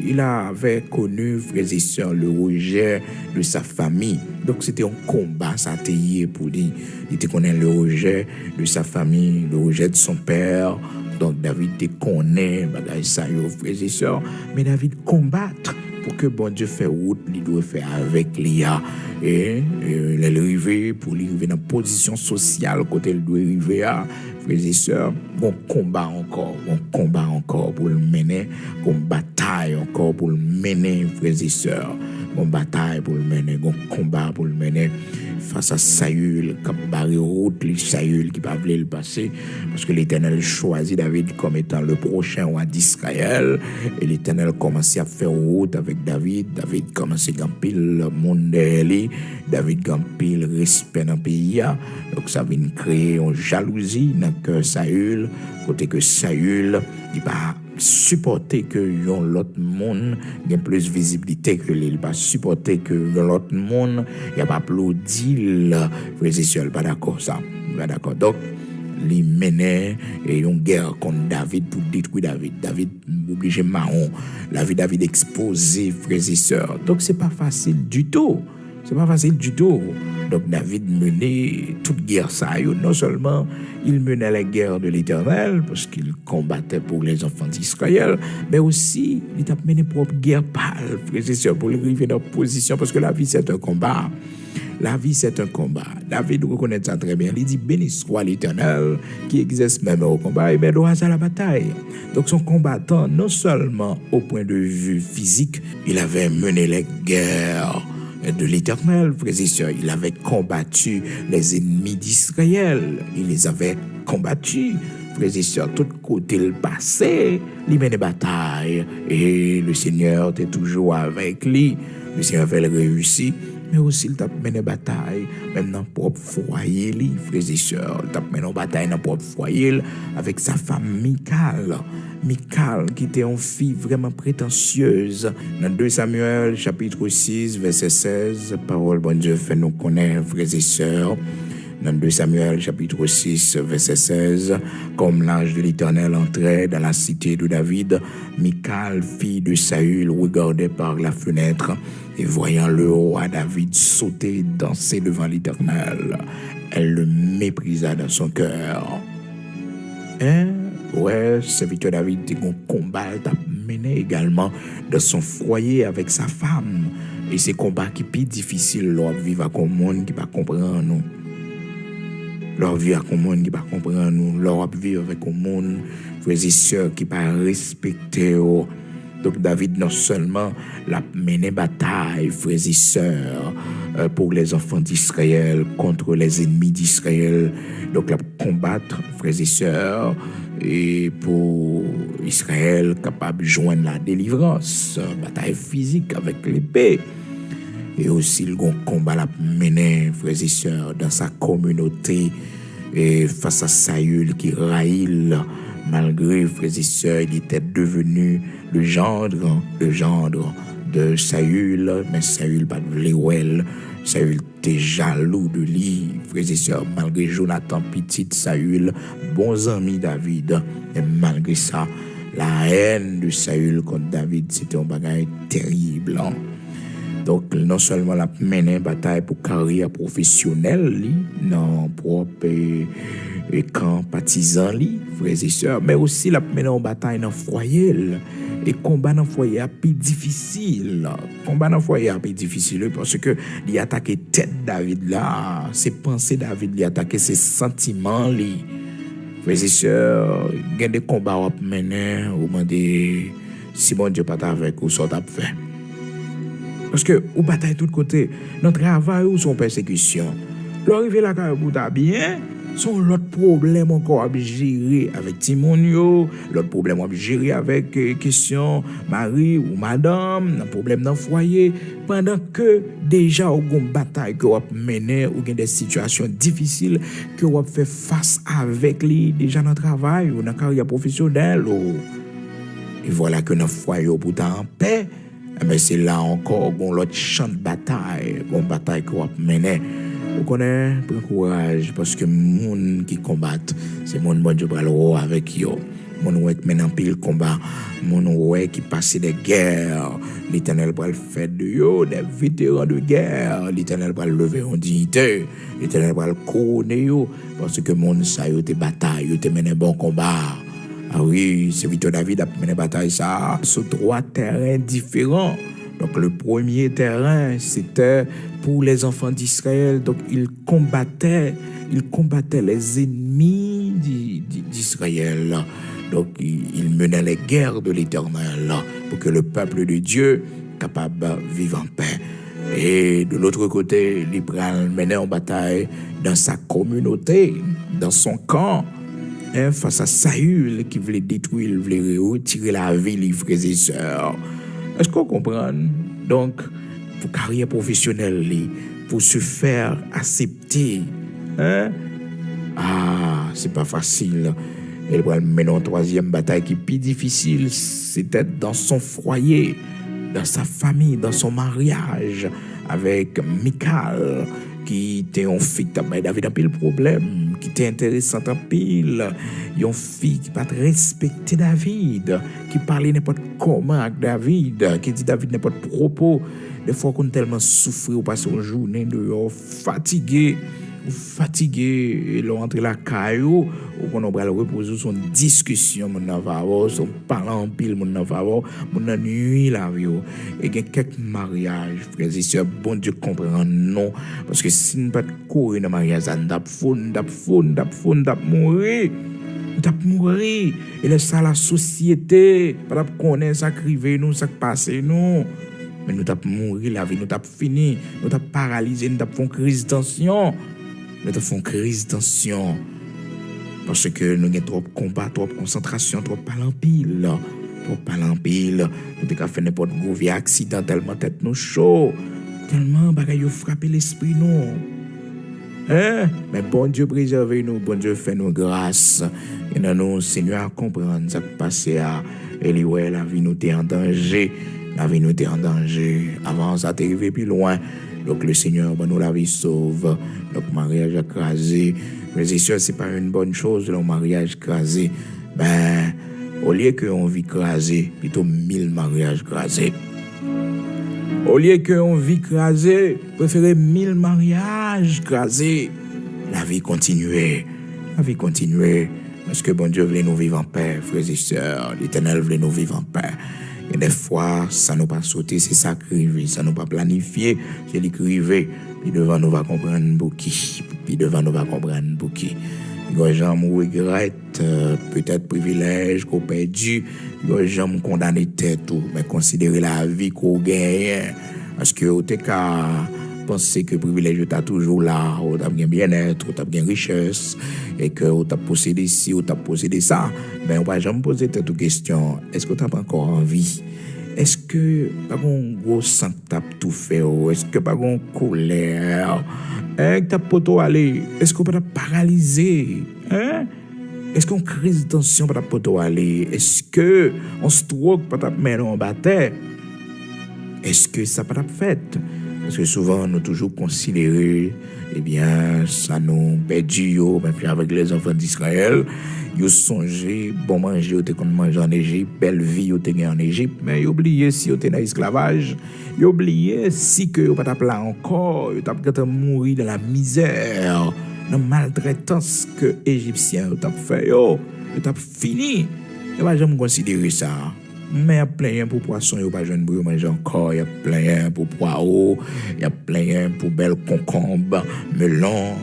Il avait connu, frères et sœurs, le rejet de sa famille. Donc, c'était un combat, ça a été pour lui. Il te connaît le rejet de sa famille, le rejet de son père. Donc, David te connaît, bagay ça, frères et sœurs. Mais David combattre pour que bon Dieu fait route, il doit faire avec Lia. Et il est arrivé pour lui arriver dans une position sociale, côté il doit arriver à. Frères et sœurs, bon combat encore pour le mener, bon bataille encore pour le mener, frères et sœurs, bon bataille pour le mener, bon combat pour le mener face à Saül, qui a barré route, Saül qui va le passer, parce que l'Éternel choisit David comme étant le prochain roi d'Israël, et l'Éternel commençait à faire route avec David commençait à gagner le monde derrière, David gagne le respect dans le pays, donc ça vient créer une jalousie dans le cœur Saül, côté que Saül, il va supporter que l'autre monde ait plus de visibilité que lui. Il va supporter que l'autre monde il pas applaudir frères et sœurs, pas d'accord ça. Pas d'accord. Donc il menait une guerre contre David pour détruire David. David obligé Mahon. La vie David exposé frères et sœurs. Donc c'est pas facile du tout. Donc David menait toute guerre ça. Non seulement il menait la guerre de l'Éternel parce qu'il combattait pour les enfants d'Israël, mais aussi il a mené propre guerre pâle, frères et sœurs, pour arriver dans position parce que la vie c'est un combat. David reconnaît ça très bien. Il dit béni soit l'Éternel qui exerce même au combat et met à la bataille. Donc son combattant, non seulement au point de vue physique, il avait mené les guerres de l'Éternel, frères et sœurs. Il avait combattu les ennemis d'Israël. Il les avait combattus, frères et sœurs. Tout côté le passé, il menait bataille. Et le Seigneur était toujours avec lui. Le Seigneur avait réussi. Mais aussi, il t'a mené bataille, même dans le propre foyer, frères et sœurs. Il t'a mené bataille dans le propre foyer avec sa femme Michal. Michal, qui était une fille vraiment prétentieuse. Dans 2 Samuel, chapitre 6, verset 16, parole, bon Dieu, fait nous connaître, frères et sœurs. Dans 2 Samuel, chapitre 6, verset 16, comme l'ange de l'Éternel entrait dans la cité de David, Michal, fille de Saül, regardait par la fenêtre et voyant le roi David sauter et danser devant l'Éternel, elle le méprisa dans son cœur. Ouais, serviteur David, un combat t'a mené également dans son foyer avec sa femme. Et c'est combat qui est plus difficile, l'on vivre avec un monde qui ne va pas comprendre nous. Leur vie avec un monde qui ne va pas comprendre nous. Leur vie avec un monde, frères et sœurs, qui ne va pas respecter. Donc David non seulement l'a mené bataille, frères et sœurs, pour les enfants d'Israël, contre les ennemis d'Israël. Donc l'a combattre, frères et sœurs, et pour Israël capable de joindre la délivrance, bataille physique avec l'épée. Et aussi le combat l'a mené, frères et sœurs, dans sa communauté, et face à Saül qui raïle malgré, frères et sœurs, il était devenu le gendre de Saül, mais Saül pas de l'éouel. Saül était jaloux de lui, frères et sœurs, malgré Jonathan, petit Saül, bons amis David, et malgré ça, la haine de Saül contre David, c'était un bagage terrible. Donc, non seulement la mené bataille pour carrière professionnelle, non propre camp partisan, frères et sœurs, mais aussi la mené en bataille dans le foyer. Et combat dans le foyer est plus difficile. Combat dans le foyer est plus difficile parce que il attaquer tête David là, ses pensées David, il attaquer ses sentiments li. Frères et sœurs, il y a des combats à mener, ou demander si bon Dieu pas avec ou ça t'a fait. Parce que ou bataille tout côté, notre travail ou son persécution. L'arrivée là quand vous ta bien, son l'autre problème encore à gérer avec Timonio, l'autre problème à gérer avec question mari ou madame, un problème dans le foyer, pendant que déjà au une bataille que vous mener ou des situations difficiles que vous fait face avec lui déjà dans le travail ou dans la carrière professionnelle. Et voilà que dans le foyer pour en paix, mais c'est là encore l'autre champ de bataille, une bataille que vous menez. Vous connaissez, prenez courage, parce que les gens qui combattent, c'est les gens qui parlent avec eux. Les gens qui mènent un pile combat, les gens qui passent des guerres. L'Éternel va le faire de eux, des vétérans de guerre. L'Éternel va le lever en dignité. L'Éternel va le couronner, parce que les gens qui ont des batailles, ils ont mené un bon combat. Ah oui, c'est Victor David a mené bataille ça sur 3 terrains différents. Donc le premier terrain, c'était pour les enfants d'Israël. Donc ils combattaient les ennemis d'Israël. Donc ils menaient les guerres de l'Éternel pour que le peuple de Dieu capable de vivre en paix. Et de l'autre côté, l'Ibral menait en bataille dans sa communauté, dans son camp. Face à Saül qui voulait détruire, il voulait retirer la vie, les frères et sœurs. Est-ce qu'on comprend? Donc, pour carrière professionnelle, pour se faire accepter, c'est pas facile. Elle va mener une troisième bataille qui est plus difficile, c'était dans son foyer, dans sa famille, dans son mariage avec Michal, qui était une fille qui avait un pile problème, qui était intéressante en pile, une fille qui pas respecter David, qui parlait n'importe comment avec David, qui dit David n'importe propos. Des fois qu'on tellement souffre ou passe une journée dehors fatigué, et l'entrée la caillou, ou qu'on va le reposer son discussion, mon avaro, son parlant en pile, mon avaro, mon nuit la vie. Et il y a quelques mariages, frères et sœurs, bon Dieu comprend non, parce que si nous ne pas courir dans le mariage, on va mourir. Mourir. Et là, ça, la société, pas connaître ça, criver nous, ça passe nous. Mais nous avons mourir la vie, nous avons fini, nous avons paralysé, nous avons fait une crise de tension. Nous avons fait une crise de tension. Parce que nous avons trop de combat, trop de concentration, trop de pile. Nous avons fait n'importe quoi, accident, tellement tête nous chaud. Tellement bagaille frappé l'esprit nous. Mais bon Dieu préserve nous, bon Dieu fait nous grâce. Et nous, Seigneur, comprendre ce qui passe à Elioué, la vie nous était en danger. La vie nous était en danger. Avant, ça t'est arrivé plus loin. Donc, le Seigneur, nous la vie sauve. Donc, mariage écrasé. Mais c'est sûr, c'est pas une bonne chose, le mariage écrasé. Au lieu qu'on vit écrasé, plutôt 1000 mariages écrasés. Au lieu qu'on vit écrasé, préférez 1000 mariages écrasés. La vie continuait. Parce que bon Dieu voulait nous vivre en paix, frères et sœurs. L'Éternel voulait nous vivre en paix. Et des fois, ça nous pas sauter, c'est ça crivé, ça nous pas planifié, c'est l'écrivé. Puis devant nous va comprendre beaucoup. Les gens me regrettent, peut-être privilège qu'on perdu. Les gens me condamnent tête tout, mais considérer la vie qu'on gagne. Parce que au cas penser que privilège est toujours là, ou t'as bien bien-être, ou t'as bien richesse, et que ou t'as possédé ci, ou t'as possédé ça, ben on va jamais poser toute question. Est-ce que t'as pas encore envie? Est-ce que pas un gros sang t'as tout fait? Est-ce que pas une colère? T'as pas aller? Est-ce que pas paralysé? Est-ce qu'on crise de tension pour ta aller? Est-ce que on stroke pour ta mettre en bataille? Est-ce que ça pas fait? Parce que souvent, nous toujours considéré, eh bien, ça nous perdu, même avec les enfants d'Israël, ils songé, bon manger, ils ont mangé en Égypte, belle vie, ils ont en Égypte, mais ils oublié si ils étaient dans l'esclavage, ils oublié si que ils pas là encore, ils ont mourir dans la misère, dans la maltraitance que les Égyptiens ont fait, ils ont fini. Ils ne vont jamais considérer ça. Mais il y a plein pour poisson, il n'y a pas de pour manger encore, il y a plein pour poireaux, il y a plein pour belles concombres, melons,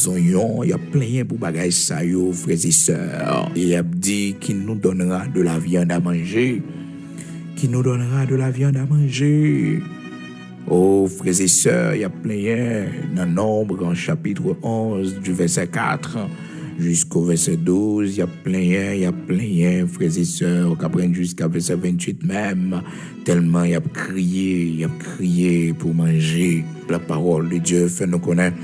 oignons, il y a plein pour bagages ça, frères et sœurs. Et il a dit qu'il nous donnera de la viande à manger. Qui nous donnera de la viande à manger. Oh, frères et sœurs, il y a plein dans Nombre, en chapitre 11, du verset 4. Jusqu'au verset 12, il y a plein, frères et sœurs, qui apprennent jusqu'à verset 28 même, tellement il y a crié pour manger. La parole de Dieu fait nous connaître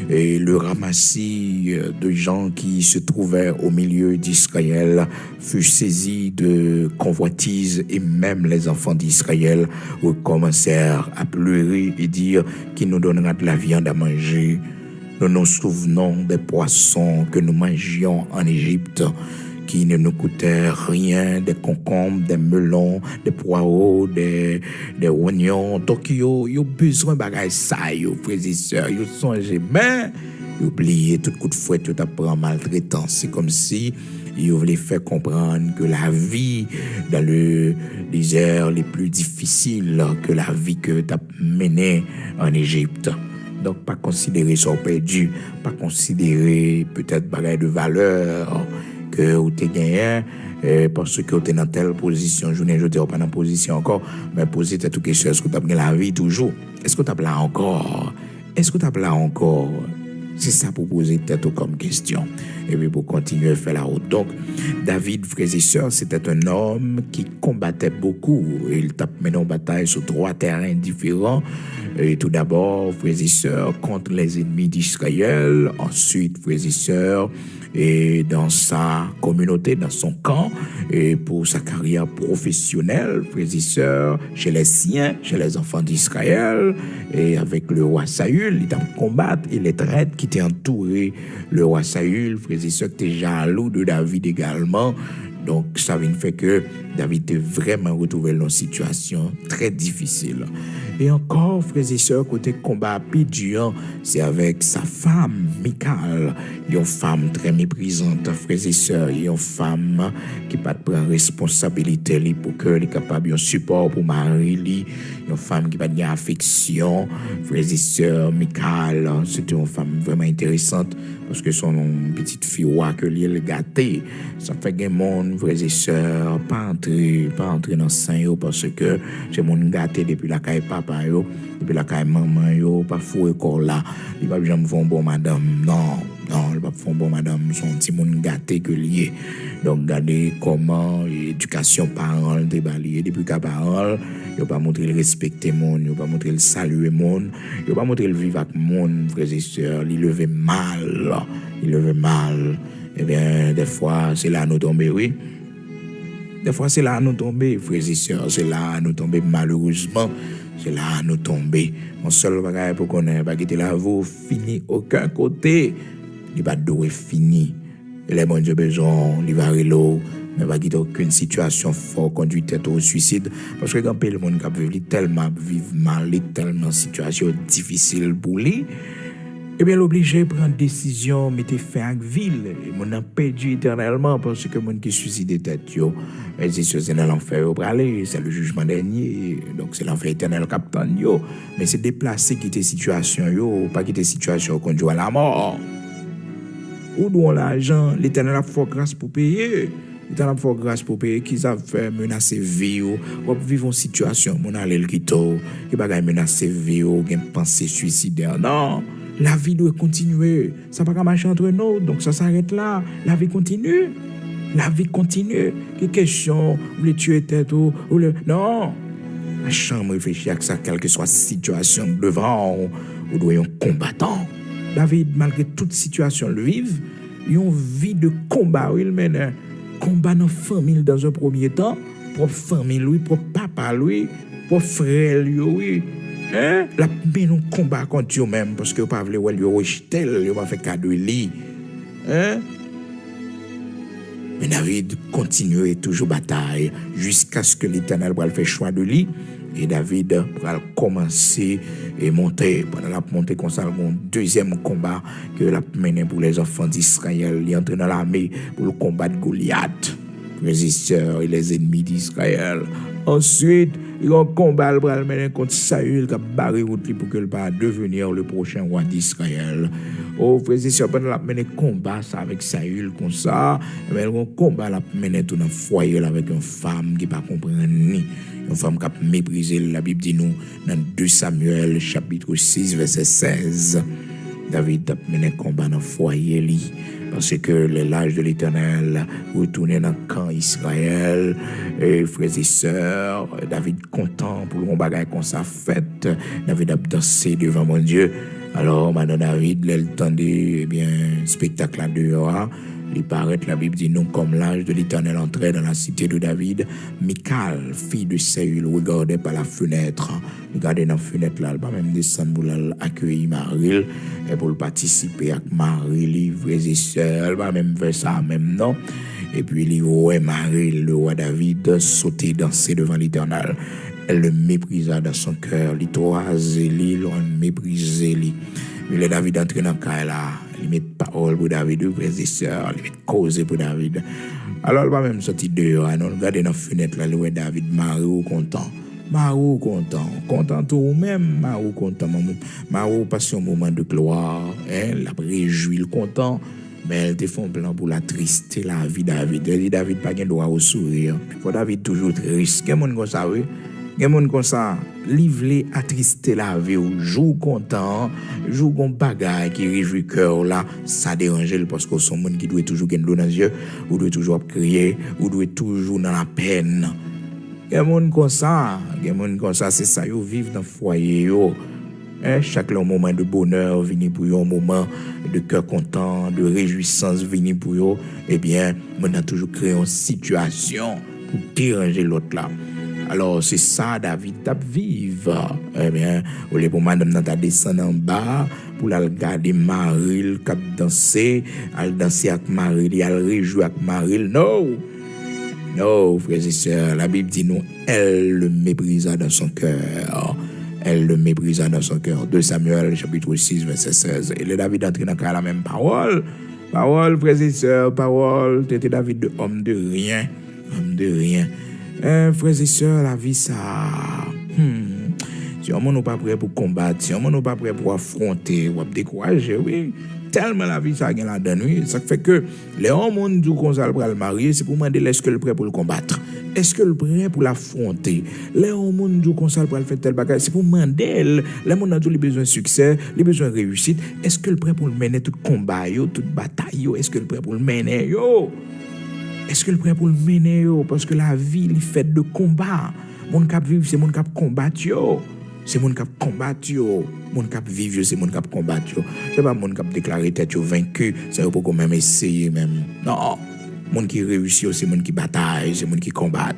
et le ramassis de gens qui se trouvaient au milieu d'Israël fut saisi de convoitise et même les enfants d'Israël commencèrent à pleurer et dire qu'il nous donnera de la viande à manger. Nous nous souvenons des poissons que nous mangions en Égypte, qui ne nous coûtaient rien, des concombres, des melons, des poireaux, des oignons. Donc, ils ont besoin de bagages ça, frères et sœurs. Ils songent, mais ils oublient tout coup de fouet, tout après en maltraitance. C'est comme si ils voulaient faire comprendre que la vie dans les heures les plus difficiles que la vie que tu as menée en Égypte. Donc, pas considérer ça perdu, pas considérer peut-être bagaille de valeur que vous avez gagné parce que vous êtes dans telle position. Je ne suis pas dans position encore, mais poser toute question, est-ce que tu as gagné la vie toujours? Est-ce que tu as là encore? Est-ce que tu as là encore? C'est ça pour poser tête comme question. Et puis pour continuer à faire la route. Donc, David, frères et sœurs, c'était un homme qui combattait beaucoup. Il tape maintenant en bataille sur 3 terrains différents. Et tout d'abord, frères et sœurs, contre les ennemis d'Israël. Ensuite, frères et sœurs, et dans sa communauté, dans son camp, et pour sa carrière professionnelle, frères et sœurs, chez les siens, chez les enfants d'Israël, et avec le roi Saül, il a combattu, et les traîtres qui étaient entourés, le roi Saül, frères et sœurs, qui étaient jaloux de David également. Donc, ça vient fait que David est vraiment retrouvé dans une situation très difficile. Et encore, frères et sœurs, côté combat dur, c'est avec sa femme, Michal. Une femme très méprisante, frères et sœurs. Une femme qui ne prend responsabilité pour qu'elle soit capable de support pour mari. Une femme qui n'a pas d'affection. Frères et sœurs, Michal, c'était une femme vraiment intéressante parce que son petite fille, que l'île gâtée, ça fait que mon frères et sœurs, pas entrer dans le sein parce que c'est mon gâté depuis la caille papa, depuis la caille maman, pas fou encore là. Il va jamais faire bon madame, non, il va faire bon madame, son petit monde gâté que lié. Donc, regardez comment l'éducation parole débalayée depuis qu'à parole, il pas montrer le respecter monde, il pas montrer le saluer monde, il pas montrer le vivre avec monde, frères et sœurs, il levait mal. Eh bien, des fois, c'est là nous tomber, oui. Des fois, c'est là nous tomber, frères et sœurs, c'est là nous tomber malheureusement. C'est là nous tomber. Mon seul bagage pour qu'on ait pas quitter la vie, fini aucun côté. Il va doué fini. Et les bons Dieu besoin, il va reload. Mais pas quitter aucune situation fort conduit tête au suicide. Parce que quand le monde qui vit tellement mal, tellement situation difficile pour lui, eh bien, l'obligé de prendre décision, mettre fin à la ville. Et mon a perdu éternellement parce que mon qui suicide tête, c'est dans l'enfer pour aller, c'est le jugement dernier. Donc, c'est l'enfer éternel captain, mais c'est déplacer quitter situation, pas quitter situation conduit à la mort. Où doit l'argent, l'éternel a fait grâce pour payer. L'éternel a fait grâce pour payer, qu'ils ont fait menacer vie, ou vivre une situation, mon allé le quitter, qui va menacer vie, ou une pensée suicidaire. Non! La vie doit continuer. Ça ne va pas marcher entre nous. Donc ça s'arrête là. La vie continue. La vie continue. Quelle question? Vous voulez tuer tête ou le... Non. La chambre réfléchit à ça, quelle que soit la situation devant, ou doit un combattant. David, malgré toute situation le vive, une vie de combat, il mène combat dans la famille dans un premier temps, propre famille, lui, propre papa, lui, propre frère, lui, oui. Hein? La mène un combat contre eux-mêmes parce que vous ne pouvez pas rejeter, vous ne pouvez pas faire cadeau de lui. Hein? Mais David continue toujours bataille jusqu'à ce que l'Éternel va faire choix de lui. Et David va commencer et monter. Pendant la montée, comme ça, un deuxième combat que la mené pour les enfants d'Israël. Il entre dans l'armée pour le combat de Goliath, résisteurs et les ennemis d'Israël. Ensuite, il y a un combat contre Saül qui a barré route pour qu'il va devenir le prochain roi d'Israël. Oh, frères et sœurs, pendant la mené combat ça avec Saül comme ça, il y a un combat la mené tout dans le foyer avec une femme qui ne pas comprendre ni. Une femme qui a méprisé, la Bible dit nous, dans 2 Samuel, chapitre 6, verset 16. David a mené un combat dans le foyer, parce que l'âge de l'Éternel retournait dans le camp Israël. Et frères et sœurs, David content pour le bagage qu'on s'est fait. David a dansé devant mon Dieu. Alors, maintenant, David, l'entendait, eh bien, spectacle là dehors. Il paraît, la Bible dit non, comme l'ange de l'Éternel entrait dans la cité de David, Michal, fille de Saül, regardait par la fenêtre. Regardait dans la fenêtre là, elle va même descendre pour accueillir Marie, et pour participer avec Marie, frères et sœurs, elle va même faire ça, même non. Et puis, il voit Marie, le roi David, sauter, danser devant l'Éternel. Elle le méprisa dans son cœur, il toisait, il méprisait. Mais David entré dans le cas là, il met parole pour David, frères et sœurs, il met cause pour David. Alors, il va même sortir dehors, on regarde dans la fenêtre là, le David, Marie, content. Marie, content tout même, Marie, content. Marie passe un moment de gloire, elle a réjoui, content. Mais elle te fait un plan pour la trister la vie David. Elle dit David pas de droit au sourire. Faut David toujours triste. Quel monde comme ça, oui? Quel monde comme ça, livrer, attrister la vie, joue content, joue con bagaille qui réjouit cœur là, ça dérange parce que son monde qui doit toujours gagner l'eau dans les yeux, ou doit toujours crier, ou doit toujours dans la peine. Quel monde comme ça, c'est ça, ils vivent dans le foyer, yo. Chaque moment de bonheur vient pour eux, un moment de cœur content, de réjouissance vient pour eux. Eh bien, on a toujours créé une situation pour déranger l'autre là. Alors, c'est ça, David, t'a vivre. Eh bien, au lieu pour madame n'a descendre en bas, pour la regarder Marie, qui a dansé, elle danser avec Marie, elle réjouir avec Marie. Non, frères et sœurs, la Bible dit non, elle le méprisa dans son cœur. Elle le méprisa dans son cœur. 2 Samuel, chapitre 6, verset 16. Et le David entré dans la même parole. Parole, frères et sœurs, parole. T'étais David de homme de rien. Homme de rien. Frères et sœurs, la vie, ça... Si on n'est pas prêt pour combattre, si on n'est pas prêt pour affronter, ou décourager, oui. Tellement la vie, ça a la donne, oui. Ça fait que les hommes du conseil pour le marier, c'est pour demander est-ce que le prêt pour le combattre? Est-ce que le prêt pour l'affronter? Les hommes du conseil pour le faire tel bagage, c'est pour demander les gens ont besoin de succès, les besoins de réussite. Est-ce que le prêt pour le mener tout combat, toute bataille, est-ce que le prêt pour le mener, Est-ce que le prêt pour le mener, parce que la vie, est faite de combat. Mon cap vivre, c'est mon cap combattre, C'est mon cap combattre, Mon cap vivre, c'est mon cap combattre, C'est pas mon cap déclarer tête vaincu, ça veut pas quand même essayer même. Non. Mon qui réussit, c'est mon qui bataille, c'est mon qui combat.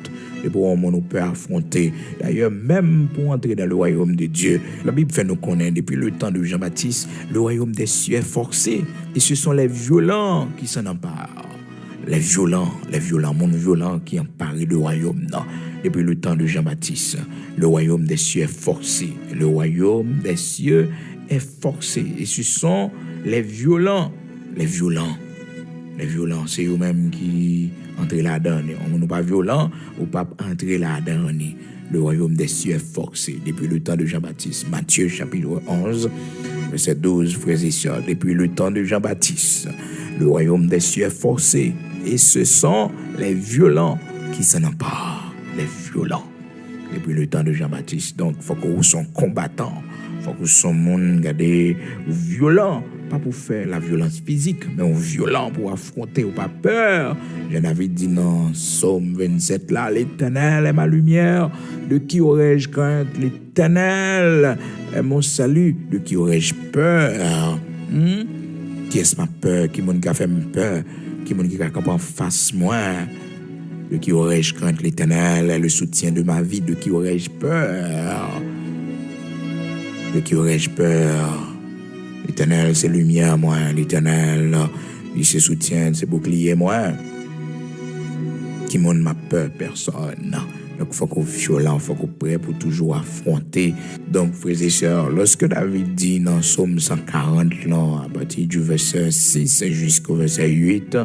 Et pour un monde, on peut affronter. D'ailleurs, même pour entrer dans le royaume de Dieu, la Bible fait nous connaître depuis le temps de Jean-Baptiste, le royaume des cieux est forcé. Et ce sont les violents qui s'en emparent. Les violents, monde violent qui emparent le royaume. Non. Depuis le temps de Jean-Baptiste, le royaume des cieux est forcé. Le royaume des cieux est forcé. Et ce sont les violents. Les violents, c'est eux-mêmes qui entrent là-dedans. On n'est pas violent, ou pas entrer là-dedans. Le royaume des cieux est forcé. Depuis le temps de Jean-Baptiste. Matthieu chapitre 11, verset 12, frères et sœurs. Depuis le temps de Jean-Baptiste, le royaume des cieux est forcé. Et ce sont les violents qui s'en emparent. Les violents. Depuis le temps de Jean-Baptiste. Donc, il faut que vous soyez combattants. Il faut que vous soyez monde violent. Pas pour faire la violence physique, mais violent pour affronter ou pas peur. J'en avais dit dans Psaume 27 là, l'Éternel est ma lumière, de qui aurais-je crainte? L'Éternel est mon salut, de qui aurais-je peur? Qui est-ce m'a peur? Qui moun qui a fait peur? Qui moun qui a camper en face moi? De qui aurais-je crainte l'Éternel est le soutien de ma vie? De qui aurais-je peur? De qui aurais-je peur? L'Éternel, c'est lumière, moi. L'Éternel, il se soutient, c'est bouclier, moi. Qui monde m'a peur? Personne. Donc, il faut qu'on soit violent, il faut qu'on prêt pour toujours affronter. Donc, frères et sœurs, lorsque David dit dans Psaume 140, là, à partir du verset 6 jusqu'au verset 8,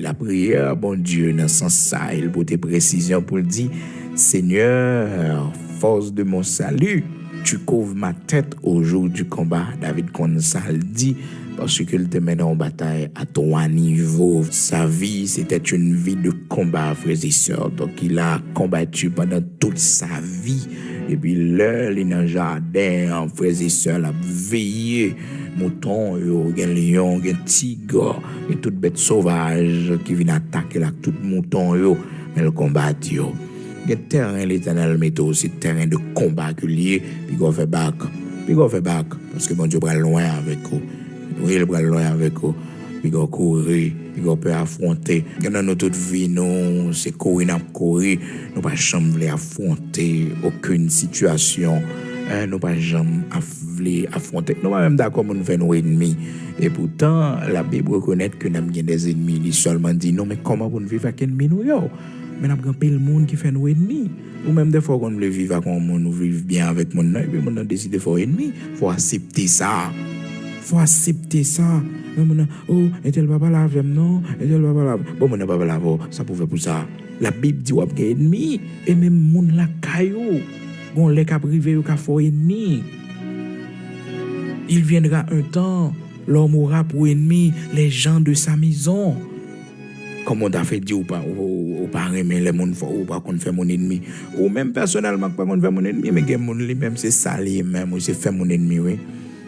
la prière, bon Dieu, dans ce sens-là, il pour tes précisions pour le dire, Seigneur, force de mon salut, tu couvres ma tête au jour du combat. David Consal dit, parce qu'il te mène en bataille à 3 niveaux. Sa vie, c'était une vie de combat, frères et sœurs. Donc, il a combattu pendant toute sa vie. Et puis, là, il est dans le jardin, frères et sœurs, il a veillé. Mouton, un lion, un tigre, et toute bête sauvage qui vient attaquer là, tout mouton, mais le combat, le terrain, l'Éternel météo, c'est terrain de combat que lié, puis qu'on fait back. Parce que mon Dieu va loin avec vous. Oui, il va loin avec vous. Puis qu'on courir, puis qu'on peut affronter. Dans notre toute vie, nous, c'est courir, nous pas jamais affronter aucune situation. Nous pas jamais affronter. Nous pas même d'accord pour nous faire nos ennemis. Et pourtant, la Bible reconnaît que nous avons des ennemis. Il seulement dit non, mais comment vous vivre avec ennemis nous? Mais nous avons le monde qui fait nos ennemis. Ou même des fois, quand nous vivons avec un monde, nous vivons bien avec mon et puis nous avons décidé de faire ennemi. Il faut accepter ça. Oh, et-elle va pas laver, non? Et-elle va pas laver. Bon, mon pas laver, ça pouvait pour ça. La Bible dit, vous avez ennemi. Et même mon la caillou. Bon, les cas privés, vous avez ennemi. Il viendra un temps, l'homme aura pour ennemi les gens de sa maison. Comme on t'a fait dire ou pas aimer les monde ou pas qu'on fait mon ennemi. Ou même personnellement, pas qu'on fait mon ennemi, mais que mon lui-même, c'est ça lui-même, c'est fait mon ennemi, oui.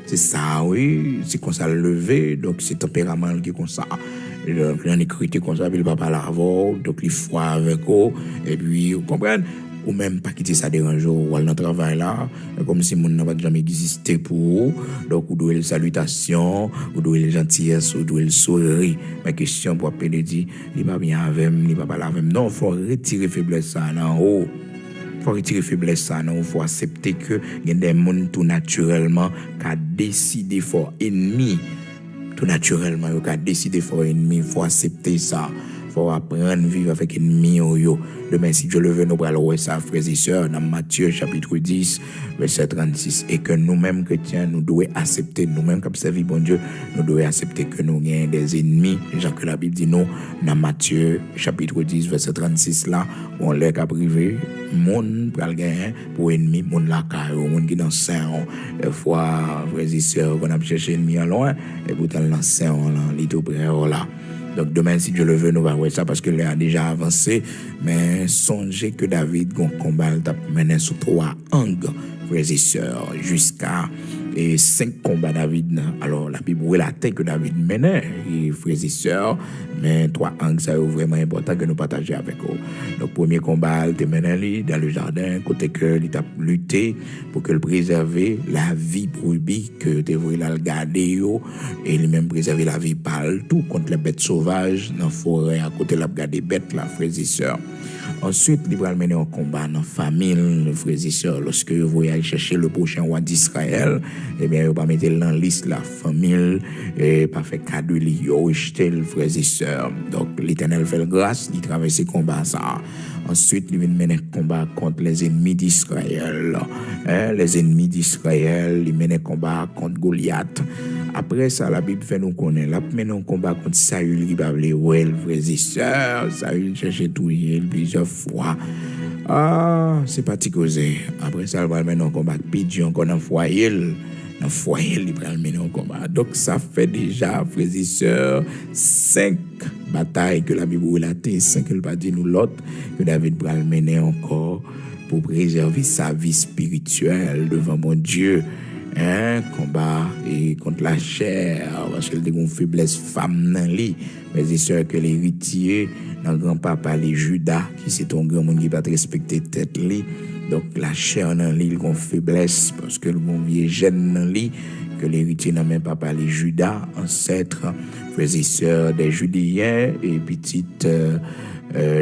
C'est ça, oui. C'est comme ça le lever, donc c'est tempérament qui est comme ça. Donc, il y a une écriture comme ça, puis il va pas l'avoir, donc il faut avec eux, et puis, vous comprenez? Ou même pas quitter ça dérange ou aller dans le travail là, comme si mon n'a pas jamais existé pour vous. Donc, vous devez le salutation, vous devez le gentillesse, vous devez le sourire. Ma question pour appeler dit, il va bien avec moi, il va pas avec moi. Non, il faut retirer faiblesse ça en haut. Il faut retirer faiblesse ça non, il faut accepter que il y a des gens tout naturellement qui ont décidé de faire ennemi. Tout naturellement, qui ont décidé de faire ennemi. Il faut accepter ça. Il faut apprendre à vivre avec ennemi. Demain, si Dieu le veut, nous allons voir ça, frères et sœurs, dans Matthieu chapitre 10, verset 36. Et que nous-mêmes, chrétiens, nous devons accepter, nous-mêmes, comme servir bon Dieu, nous devons accepter que nous avons des ennemis. Genre que la Bible dit nous, dans Matthieu chapitre 10, verset 36, là, on l'a qu'à privé, monde pral gagner pour ennemi, monde la caille, monde qui dans Saint, des fois, frères et sœurs, qu'on a cherché ennemi à loin, et pourtant, dans Saint, là, il est tout près, là. Donc demain, si Dieu le veut, nous allons voir ça parce que a déjà avancé. Mais songez que David, un combat, il mené sur 3 angles, frères et sœurs, jusqu'à 5 combats David. Alors la Bible relate que David menait, frères et sœurs, mais 3 angles, c'est vraiment important que nous partagions avec eux. Donc premier combat, il mené dans le jardin, côté que il a lutté pour que le préserver la vie brebis que tu voulais la garder et lui-même préserver la vie par tout contre les bêtes sauvages dans la forêt à côté de la garder bêtes là, frères et sœurs. Ensuite, il va mener un combat dans la famille, frères et sœurs. Lorsque vous voyez chercher le prochain roi d'Israël, eh bien, vous va mettre dans la liste la famille et pas faire cadeau, il rejeter les frères et sœurs. Donc, l'Éternel fait grâce, il traverse ce combat ça. Ensuite, il va mener un combat contre les ennemis d'Israël. Les ennemis d'Israël, il mène un combat contre Goliath. Après ça, la Bible fait nous connaître. Là, il mène un combat contre Saül, qui va appeler Well, frères et sœurs. Saül cherchait tout plusieurs fois. Ah, c'est pas causé. Après ça, il va mener un combat avec Pigeon, encore dans le foyer. Dans le foyer, il va mener un combat. Donc, ça fait déjà, frères et sœurs, 5 batailles que la Bible relate, 5 qu'elle va dire nous l'autre, que David va mener encore pour préserver sa vie spirituelle devant mon Dieu. Combat et contre la chair, parce qu'elle a une faiblesse femme dans lui. Mais c'est sûr que l'héritier, dans grand-papa, les Judas, qui c'est un grand monde qui va te respecter tête lui. Donc la chair dans lui, il a une faiblesse, parce que le bon vieux gène dans lui, que l'héritier n'a même pas parlé Judas, ancêtre, frères et sœurs des Judéens et petite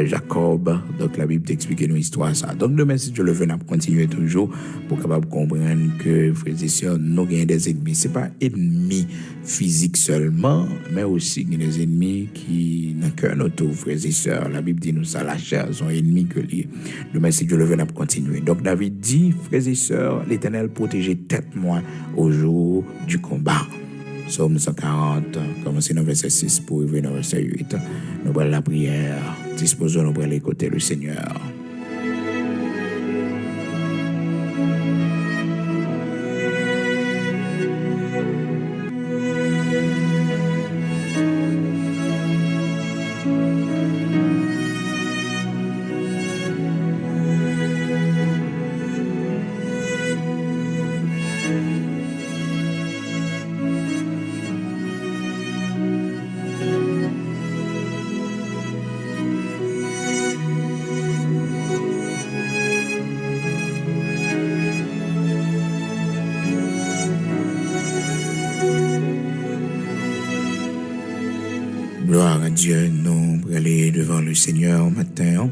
Jacob. Donc la Bible t'explique nos histoires ça. Donc demain, si Dieu le veut, on continuer toujours pour capable comprendre que frères et sœurs, nous avons des ennemis. C'est pas ennemis physiques seulement, mais aussi des ennemis qui n'ont cœur notre frères et sœurs. La Bible dit nous ça, la chair, sont ennemis que liés. Demain, si Dieu le veut, on continuer. Donc David dit, frères et sœurs, l'Éternel protégeait tête moi au jour du combat. Psaume 140, commencez dans verset 6 pour arriver dans verset 8. Nous prenons la prière, disposons-nous pour écouter le Seigneur. Gloire à Dieu, nous pour aller devant le Seigneur matin,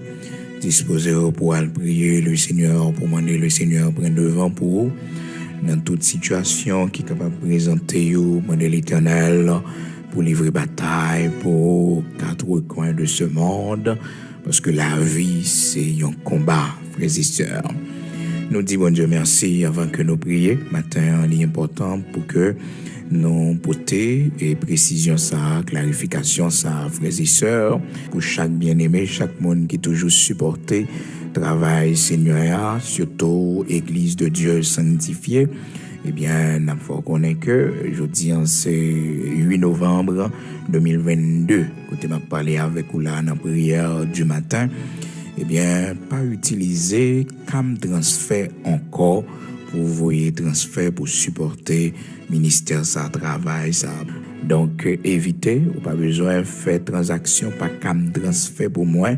disposer pour aller prier le Seigneur, pour demander le Seigneur prendre devant pour vous, dans toute situation qui est capable de présenter vous, demander l'Éternel pour livrer bataille pour quatre coins de ce monde, parce que la vie c'est un combat, frères et sœurs. Nous disons bon Dieu merci avant que nous prions. Matin, il est important pour que nous porter et précision ça, clarification ça, frères et sœurs, pour chaque bien-aimé, chaque monde qui toujours supporté travail Seigneur, surtout Église de Dieu sanctifiée. Eh bien, il faut connaître que jeudi, c'est 8 novembre 2022. Quand je m'a parlé avec vous là dans la prière du matin, eh bien, pas utiliser comme transfert encore pour voyer transfert pour supporter ministère ça travail ça. Donc évitez, ou pas besoin faire transaction pas comme transfert pour moi.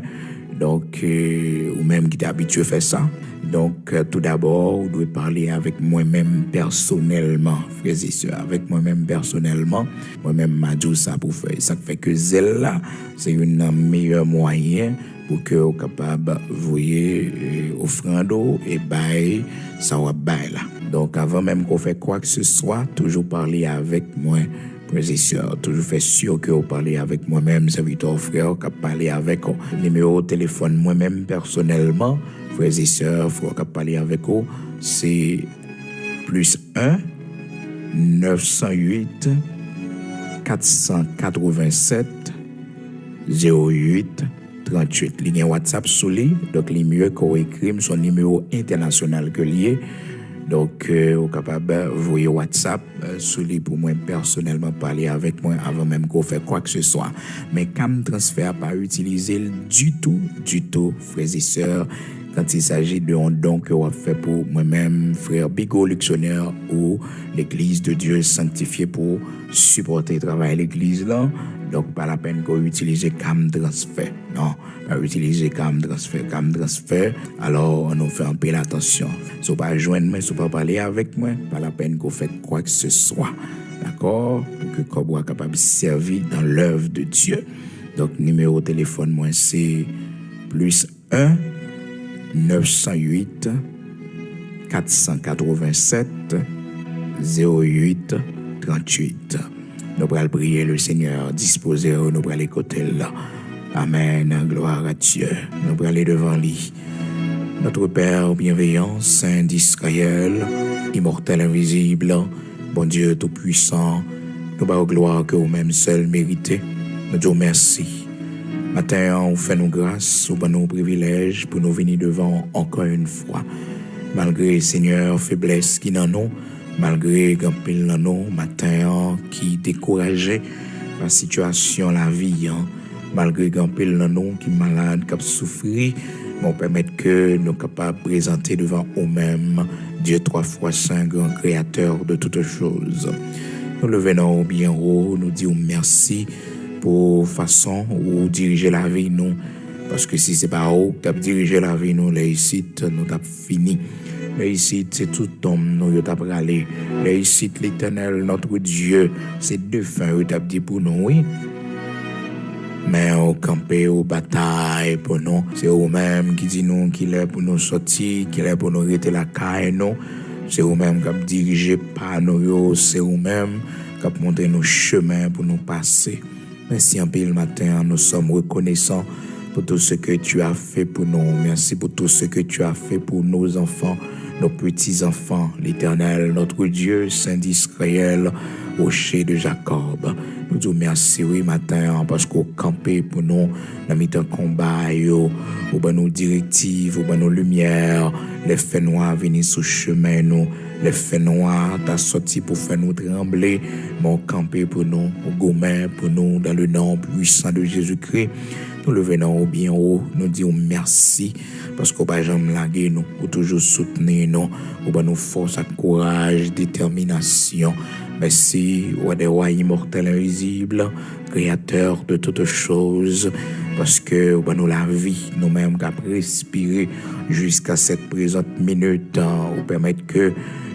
Donc ou même qui est habitué à faire ça. Donc tout d'abord, vous devez parler avec moi-même personnellement, frères et sœurs, avec moi-même personnellement. Moi-même m'a dit ça pour faire. Ça fait que zèle là, c'est un meilleur moyen pour que vous capable voyer offrande et bail ça va bail là. Donc avant même qu'on fait quoi que ce soit, toujours parler avec moi, frères et sœurs, toujours faire sûr que vous parlez avec moi-même, serviteur frère, qui parler avec vous. Numéro de téléphone moi-même personnellement, frères et sœurs, frère qui parler avec vous, c'est +1 908 487 08 38. Ligne WhatsApp sous lui, donc les mieux qu'on écrit son numéro international que lié. Donc, vous êtes capable de voyer WhatsApp sous lui pour moi personnellement parler avec moi avant même qu'on fait quoi que ce soit. Mais comme transfert, pas utiliser du tout, frères et sœurs, quand il s'agit d'un don que vous fait pour moi-même, frère Bigot Luxonnaire ou l'Église de Dieu sanctifiée pour supporter le travail de l'Église là. Donc, pas la peine qu'on utilise comme transfert. Non, pas utiliser comme transfert. Alors, on nous fait un peu l'attention. Si vous pas joindre moi, si vous pas parler avec moi, pas la peine qu'on fait quoi que ce soit. D'accord? Pour que qu'on soit capable de servir dans l'œuvre de Dieu. Donc, numéro de téléphone, moi, c'est +1 908 487 08 38. Nous allons prier le Seigneur, disposer, nous allons écouter là. Amen, gloire à Dieu. Nous allons aller devant lui. Notre Père bienveillant, Saint d'Israël, immortel, invisible, bon Dieu tout-puissant, nous allons gloire que vous-même seul méritez. Nous disons merci. Matin, on fait nos grâces, on nos privilèges pour nous venir devant encore une fois. Malgré, Seigneur, faiblesse qui n'en ont, malgré grand pile dans nous, matin, qui découragé par la situation, la vie, malgré grand pile dans nous, qui malade, qui souffrir, nous permettre que nous capables de présenter devant nous-mêmes Dieu 3 fois saint, grand créateur de toutes choses. Nous le venons bien haut, nous disons merci pour façon où diriger la vie nous Parce que si c'est pas où tu as dirigé la vie, nous, les ici, nous t'as fini. Les ici, c'est tout homme, nous, t'as râlé. Les ici, l'Éternel, notre Dieu, c'est deux fins, t'as dit pour nous, oui. Mais au campé, au bataille pour nous, c'est eux-mêmes qui disent nous qu'il est pour nous sortir, qu'il est pour nous arrêter la caille, nous. C'est eux-mêmes qui dirigent pas nous, c'est eux-mêmes qui montrent nos chemins pour nous passer. Merci un peu le matin, nous sommes reconnaissants pour tout ce que tu as fait pour nous. Merci pour tout ce que tu as fait pour nos enfants, nos petits-enfants, l'Éternel, notre Dieu, Saint d'Israël, rocher de Jacob. Nous disons merci, oui, matin, parce qu'au campé pour nous, nous avons un combat, ou nos directives, ou nos lumières, les faits noirs viennent sous chemin, nous, les faits noirs, t'as sorti pour faire nous trembler, mais au campé pour nous, au gourmet pour nous, dans le nom puissant de Jésus-Christ. Nous le venons au bien haut, nous disons merci, parce qu'on va jamais laguer nous, ou toujours soutenir nous, ou nous force à courage, détermination. Merci, roi des rois immortel invisible, créateur de toutes choses, parce que nous la vie, nous-mêmes qui avons respiré jusqu'à cette présente minute, ou permettre que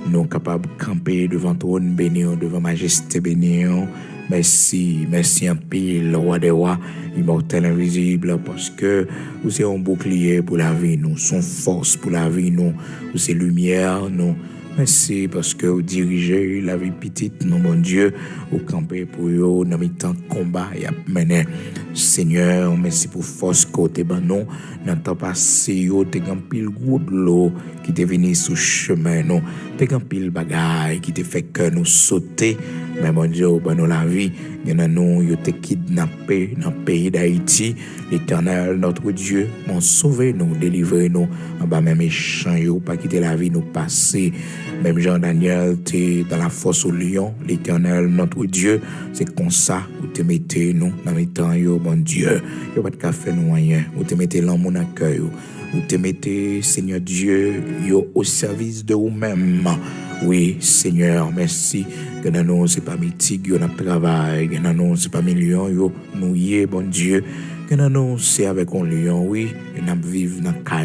nous sommes capables de camper devant trône béni, devant majesté béni. Merci, merci un pile, roi des rois, immortel invisible, parce que vous êtes un bouclier pour la vie, nous, son force pour la vie, nous, vous êtes lumière, nous. Merci parce que vous dirigez la vie petite, non, mon Dieu, vous campez pour vous, dans le temps combat et à mener. Seigneur, merci pour force côté banon, dans le temps passé, vous avez un pile gros de l'eau qui est venu sous chemin, nous, vous avez un pile bagaille qui te fait que nous sauter, mais mon Dieu, nous la vie, il y en a nous, vous avez kidnappé dans le pays d'Haïti, l'Éternel, notre Dieu, m'ont sauvé nous, délivré nous, en bas même méchant, pas quitter la vie, nous passer. Même Jean-Daniel, t'es dans la fosse au lion, l'Éternel, notre Dieu, c'est comme ça, vous te mettez nous dans les temps, mon Dieu, il n'y a pas de café, nous rien, vous te mettez l'amour dans le cœur, vous te mettez, Seigneur Dieu, au service de vous-même. Oui, Seigneur, merci. Que dans nous, c'est pas mythique, on a travail, que dans nous, c'est pas million, nous y est, bon Dieu. Que dans nous, c'est avec un lion, oui, et nous vivons dans le cas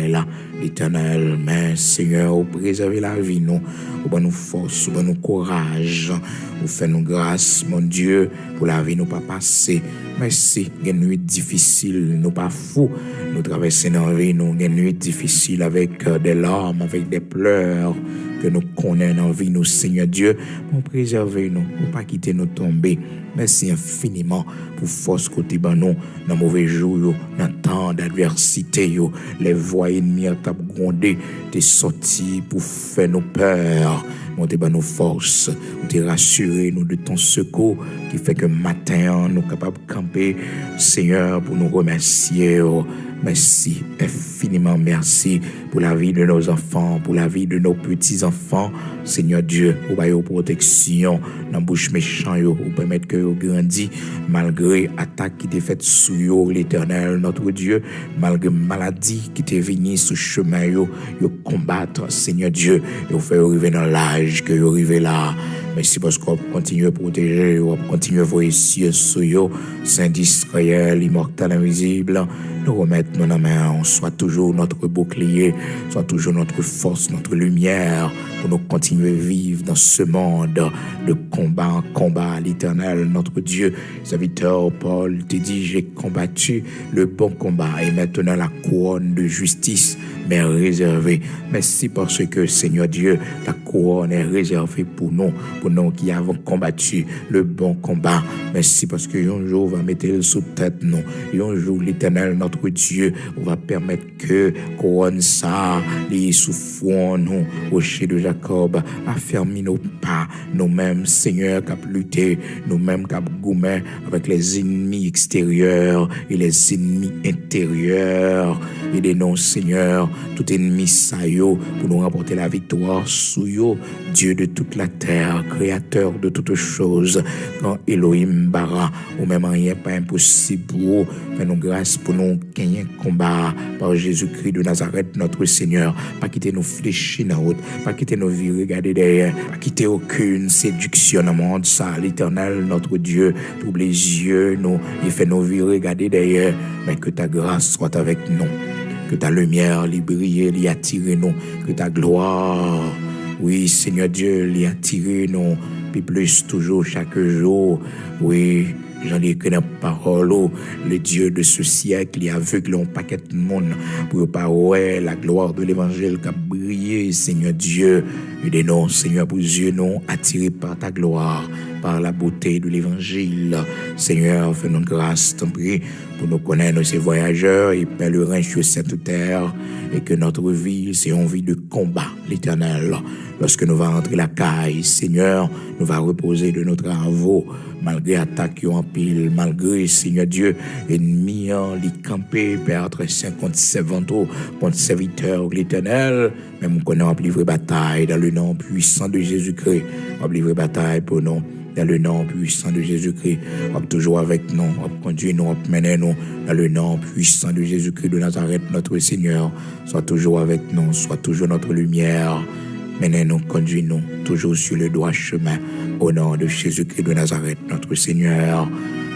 l'Éternel. Mais Seigneur, vous préservez la vie, nous, vous nous force, vous nous courage, vous faites nous grâce, mon Dieu, pour la vie, nous pas passer. Merci, il y a une nuit difficile, nous pas fous, nous traversons dans la vie, nous, il y a une nuit difficile avec des larmes, avec des pleurs, que nous connaissons dans la vie, nous, Seigneur Dieu, pour préserver nous, pour pas quitter nous tomber. Merci infiniment pour force côté nous, dans mauvais jours, dans temps d'adversité, les voix ennemies ont grondé, t'es sorti pour faire nos peurs, monter nos forces, t'es rassuré nous de ton secours qui fait que matin nous capables de camper, Seigneur, pour nous remercier. Merci, infiniment merci pour la vie de nos enfants, pour la vie de nos petits-enfants. Seigneur Dieu, vous avez une protection dans la bouche méchante, vous permettez que vous grandissez malgré l'attaque qui est faite sur vous, l'Éternel, notre Dieu, malgré la maladie qui est venue sur le chemin, vous combattre, Seigneur Dieu, et vous faire arriver dans l'âge que vous arrivez là. Merci parce qu'on continue à protéger, on continue à voir ici sur vous, Saint d'Israël, immortel, invisible. Nous remettre nos mains, soit toujours notre bouclier, soit toujours notre force, notre lumière, pour nous continuer à vivre dans ce monde de combat en combat. L'Éternel, notre Dieu, serviteur Paul te dit, j'ai combattu le bon combat et maintenant la couronne de justice m'est réservée. Merci parce que, Seigneur Dieu, la couronne est réservée pour nous qui avons combattu le bon combat. Merci parce que un jour, on va mettre le sous tête, nous. Et un jour, l'Éternel, notre Dieu, on va permettre que couronne ça, les souffrons, nous, rocher de Jacob, affermi nos pas, nous-mêmes, Seigneur, qui a lutté, nous-mêmes, qui a gourmet avec les ennemis extérieurs et les ennemis intérieurs. Et des noms, Seigneur, tout ennemi ça yo, pour nous remporter la victoire sous yo, Dieu de toute la terre, créateur de toutes choses, quand Elohim bara, ou même rien pas impossible pour vous, fais-nous grâce pour nous gagner combat par Jésus-Christ de Nazareth, notre Seigneur, pas quitter nos fléchis dans route, pas quitter nos vies regarder derrière, pas quitter aucune séduction dans le monde, ça, l'Éternel, notre Dieu, trouble les yeux, nous, et fait nos vies regarder derrière, mais que ta grâce soit avec nous, que ta lumière lui brille, lui attire nous, que ta gloire, oui, Seigneur Dieu, lui attire nous, puis plus toujours chaque jour, oui, j'en ai écrit dans la parole, le Dieu de ce siècle, il aveugle un paquet de monde pour pas ouais la gloire de l'évangile qui a brillé, Seigneur Dieu. Aidez-nous, Seigneur, pour Dieu, nous attirés par ta gloire, par la beauté de l'évangile. Seigneur, fais-nous grâce, t'en prie, pour nous connaître ces voyageurs et pèlerins sur cette terre, et que notre vie, c'est une vie de combat, l'Éternel. Lorsque nous allons rentrer la caille, Seigneur, nous allons reposer de nos travaux, malgré attaques en pile, malgré, Seigneur Dieu, ennemis en les camper, perdre 57 ventaux contre serviteur l'Éternel, même qu'on a livré bataille dans le nom puissant de Jésus-Christ, on a livré bataille pour nous. Dans le nom puissant de Jésus-Christ, on va toujours avec nous, on va conduire nous, on va mener nous, dans le nom puissant de Jésus-Christ de Nazareth, notre Seigneur, soit toujours avec nous, soit toujours notre lumière, menez-nous, conduis-nous, toujours sur le droit chemin, au nom de Jésus-Christ de Nazareth, notre Seigneur.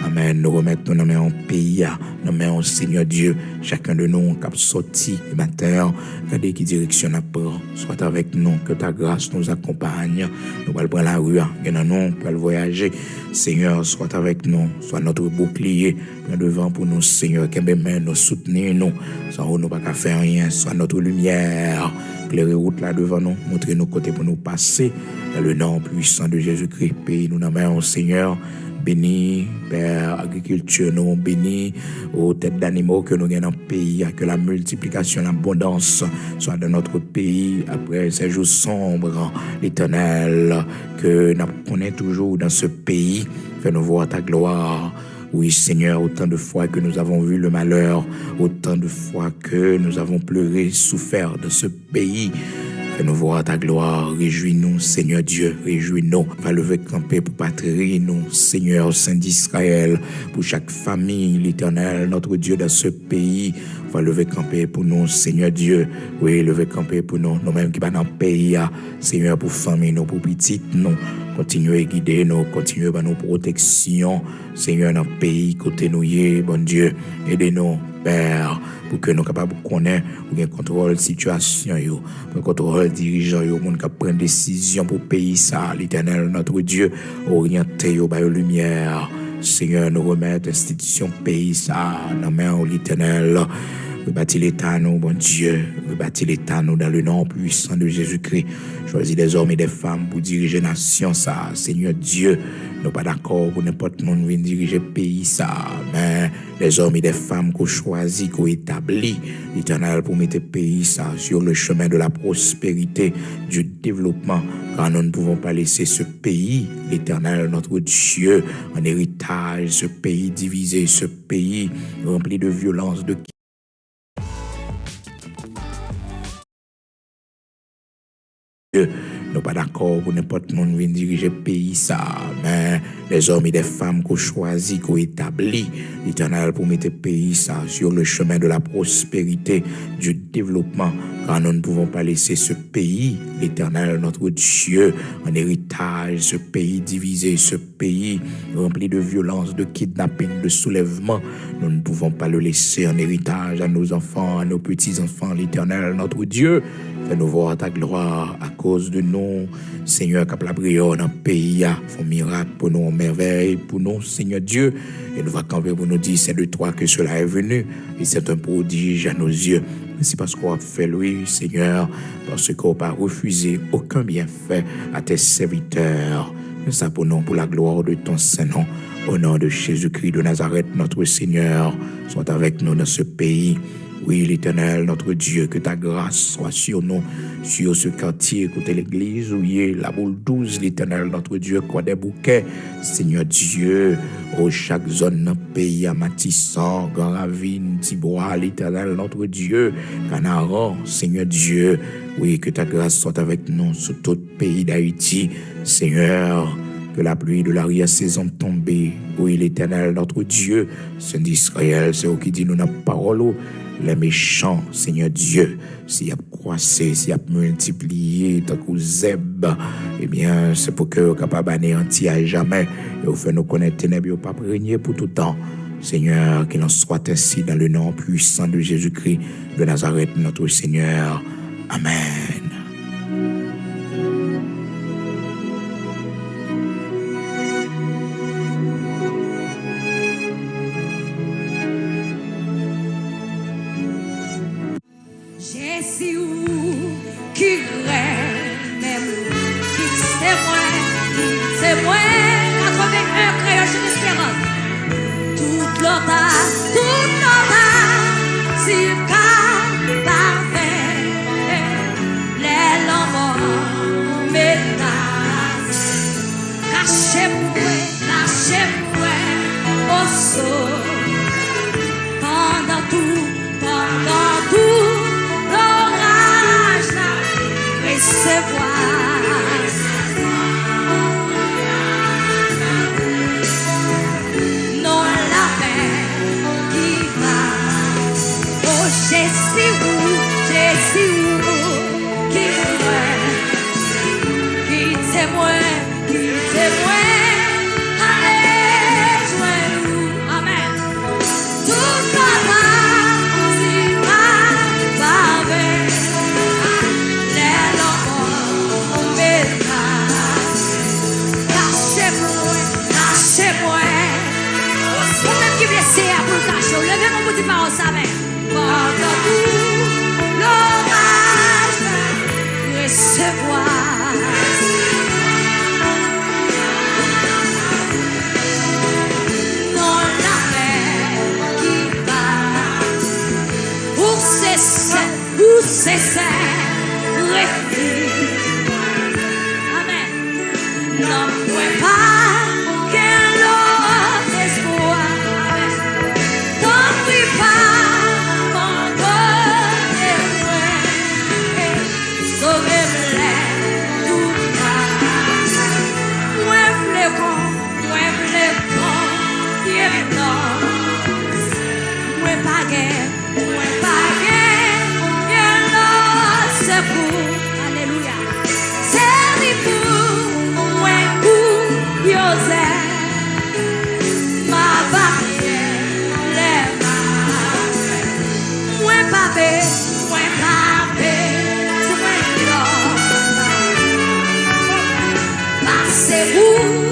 Amen. Nous remettons nos mains en pays, nos mains au Seigneur Dieu, chacun de nous qui a sorti le matin, regardez qui direction nous prend, soit avec nous, que ta grâce nous accompagne. Nous allons prendre la rue, nous allons voyager. Seigneur, soit avec nous, soit notre bouclier, devant pour nous, Seigneur, qui nous soutenir, nous, sans nous pas faire rien, soit notre lumière. Éclairer route là devant nous, montrer nos côtés pour nous passer. Dans le nom puissant de Jésus-Christ, pays nous mains au Seigneur. Bénis, Père, agriculture, nous bénis aux têtes d'animaux que nous avons dans le pays, que la multiplication, l'abondance soit dans notre pays après ces jours sombres, l'Éternel, que nous connaissons toujours dans ce pays, fais-nous voir ta gloire. Oui, Seigneur, autant de fois que nous avons vu le malheur, autant de fois que nous avons pleuré, souffert de ce pays, fais-nous voir ta gloire, réjouis-nous, Seigneur Dieu, réjouis-nous. Va lever camper pour patrie, nous, Seigneur, Saint d'Israël, pour chaque famille, l'Éternel, notre Dieu dans ce pays. Va lever camper pour nous, Seigneur Dieu. Oui, lever camper pour nous, nous-mêmes qui sommes dans le pays, Seigneur, pour famille, nous, pour petites, nous. Continuez à guider nous, continuez à nos protections, Seigneur, dans le pays, côté nous, bon Dieu, aidez-nous, Père, pour que nous soyons capables de connaître, pour qu'on contrôle la situation, pour qu'on contrôle les dirigeants, pour qu'on prenne des décisions pour le pays, ça, l'Éternel, notre Dieu, orienter par la lumière. Seigneur, nous remettre l'institution pays, ça, dans la main de l'Éternel. Rebâtir l'État, nous, bon Dieu. Rebâtir l'État, nous, dans le nom puissant de Jésus-Christ. Choisis des hommes et des femmes pour diriger la nation, ça. Seigneur Dieu, nous ne sommes pas d'accord pour n'importe qui vienne diriger le pays, ça. Mais des hommes et des femmes qu'on choisit, qu'on établit, l'Éternel, pour mettre le pays, ça, sur le chemin de la prospérité, du développement. Car nous ne pouvons pas laisser ce pays, l'Éternel, notre Dieu, en héritage, ce pays divisé, ce pays rempli de violence, de nous pas d'accord pour n'importe qui vienne diriger le pays, ça. Mais des hommes et des femmes qu'on choisit, qu'on établit, l'Éternel, pour mettre le pays, ça, sur le chemin de la prospérité, du développement. Car nous ne pouvons pas laisser ce pays, l'Éternel, notre Dieu, en héritage, ce pays divisé, ce pays rempli de violence, de kidnapping, de soulèvement. Nous ne pouvons pas le laisser en héritage à nos enfants, à nos petits-enfants, l'Éternel, notre Dieu. Fais-nous voir ta gloire à cause de nous, Seigneur, cap la prière dans le pays, font miracle pour nous, merveille pour nous, Seigneur Dieu. Et nous va camper pour nous dire, c'est de toi que cela est venu, et c'est un prodige à nos yeux. C'est parce qu'on a fait, lui, Seigneur, parce qu'on n'a pas refusé aucun bienfait à tes serviteurs. Nous ça pour nous, pour la gloire de ton Saint-Nom, au nom de Jésus-Christ de Nazareth, notre Seigneur, soit avec nous dans ce pays. Oui, l'Éternel, notre Dieu, que ta grâce soit sur nous, sur ce quartier, côté l'église, oui, la boule 12, l'Éternel, notre Dieu, quoi des bouquets, Seigneur Dieu, au chaque zone dans le pays, à Matissan, Grand Ravine, Tibois, l'Éternel, notre Dieu, Canaran, Seigneur Dieu, oui, que ta grâce soit avec nous sur tout le pays d'Haïti, Seigneur, que la pluie de l'arrière-saison tombe, oui, l'Éternel, notre Dieu, Saint d'Israël, c'est eux qui dit nous notre parole, les méchants, Seigneur Dieu, s'il y a croissé, s'il y a multiplié, tant que zeb, eh bien, c'est pour que vous capable d'anéantir à jamais, et vous fait nous connaître ténèbres, pas régner pour tout temps. Seigneur, qu'il en soit ainsi dans le nom puissant de Jésus-Christ de Nazareth, notre Seigneur. Amen. C'est vous.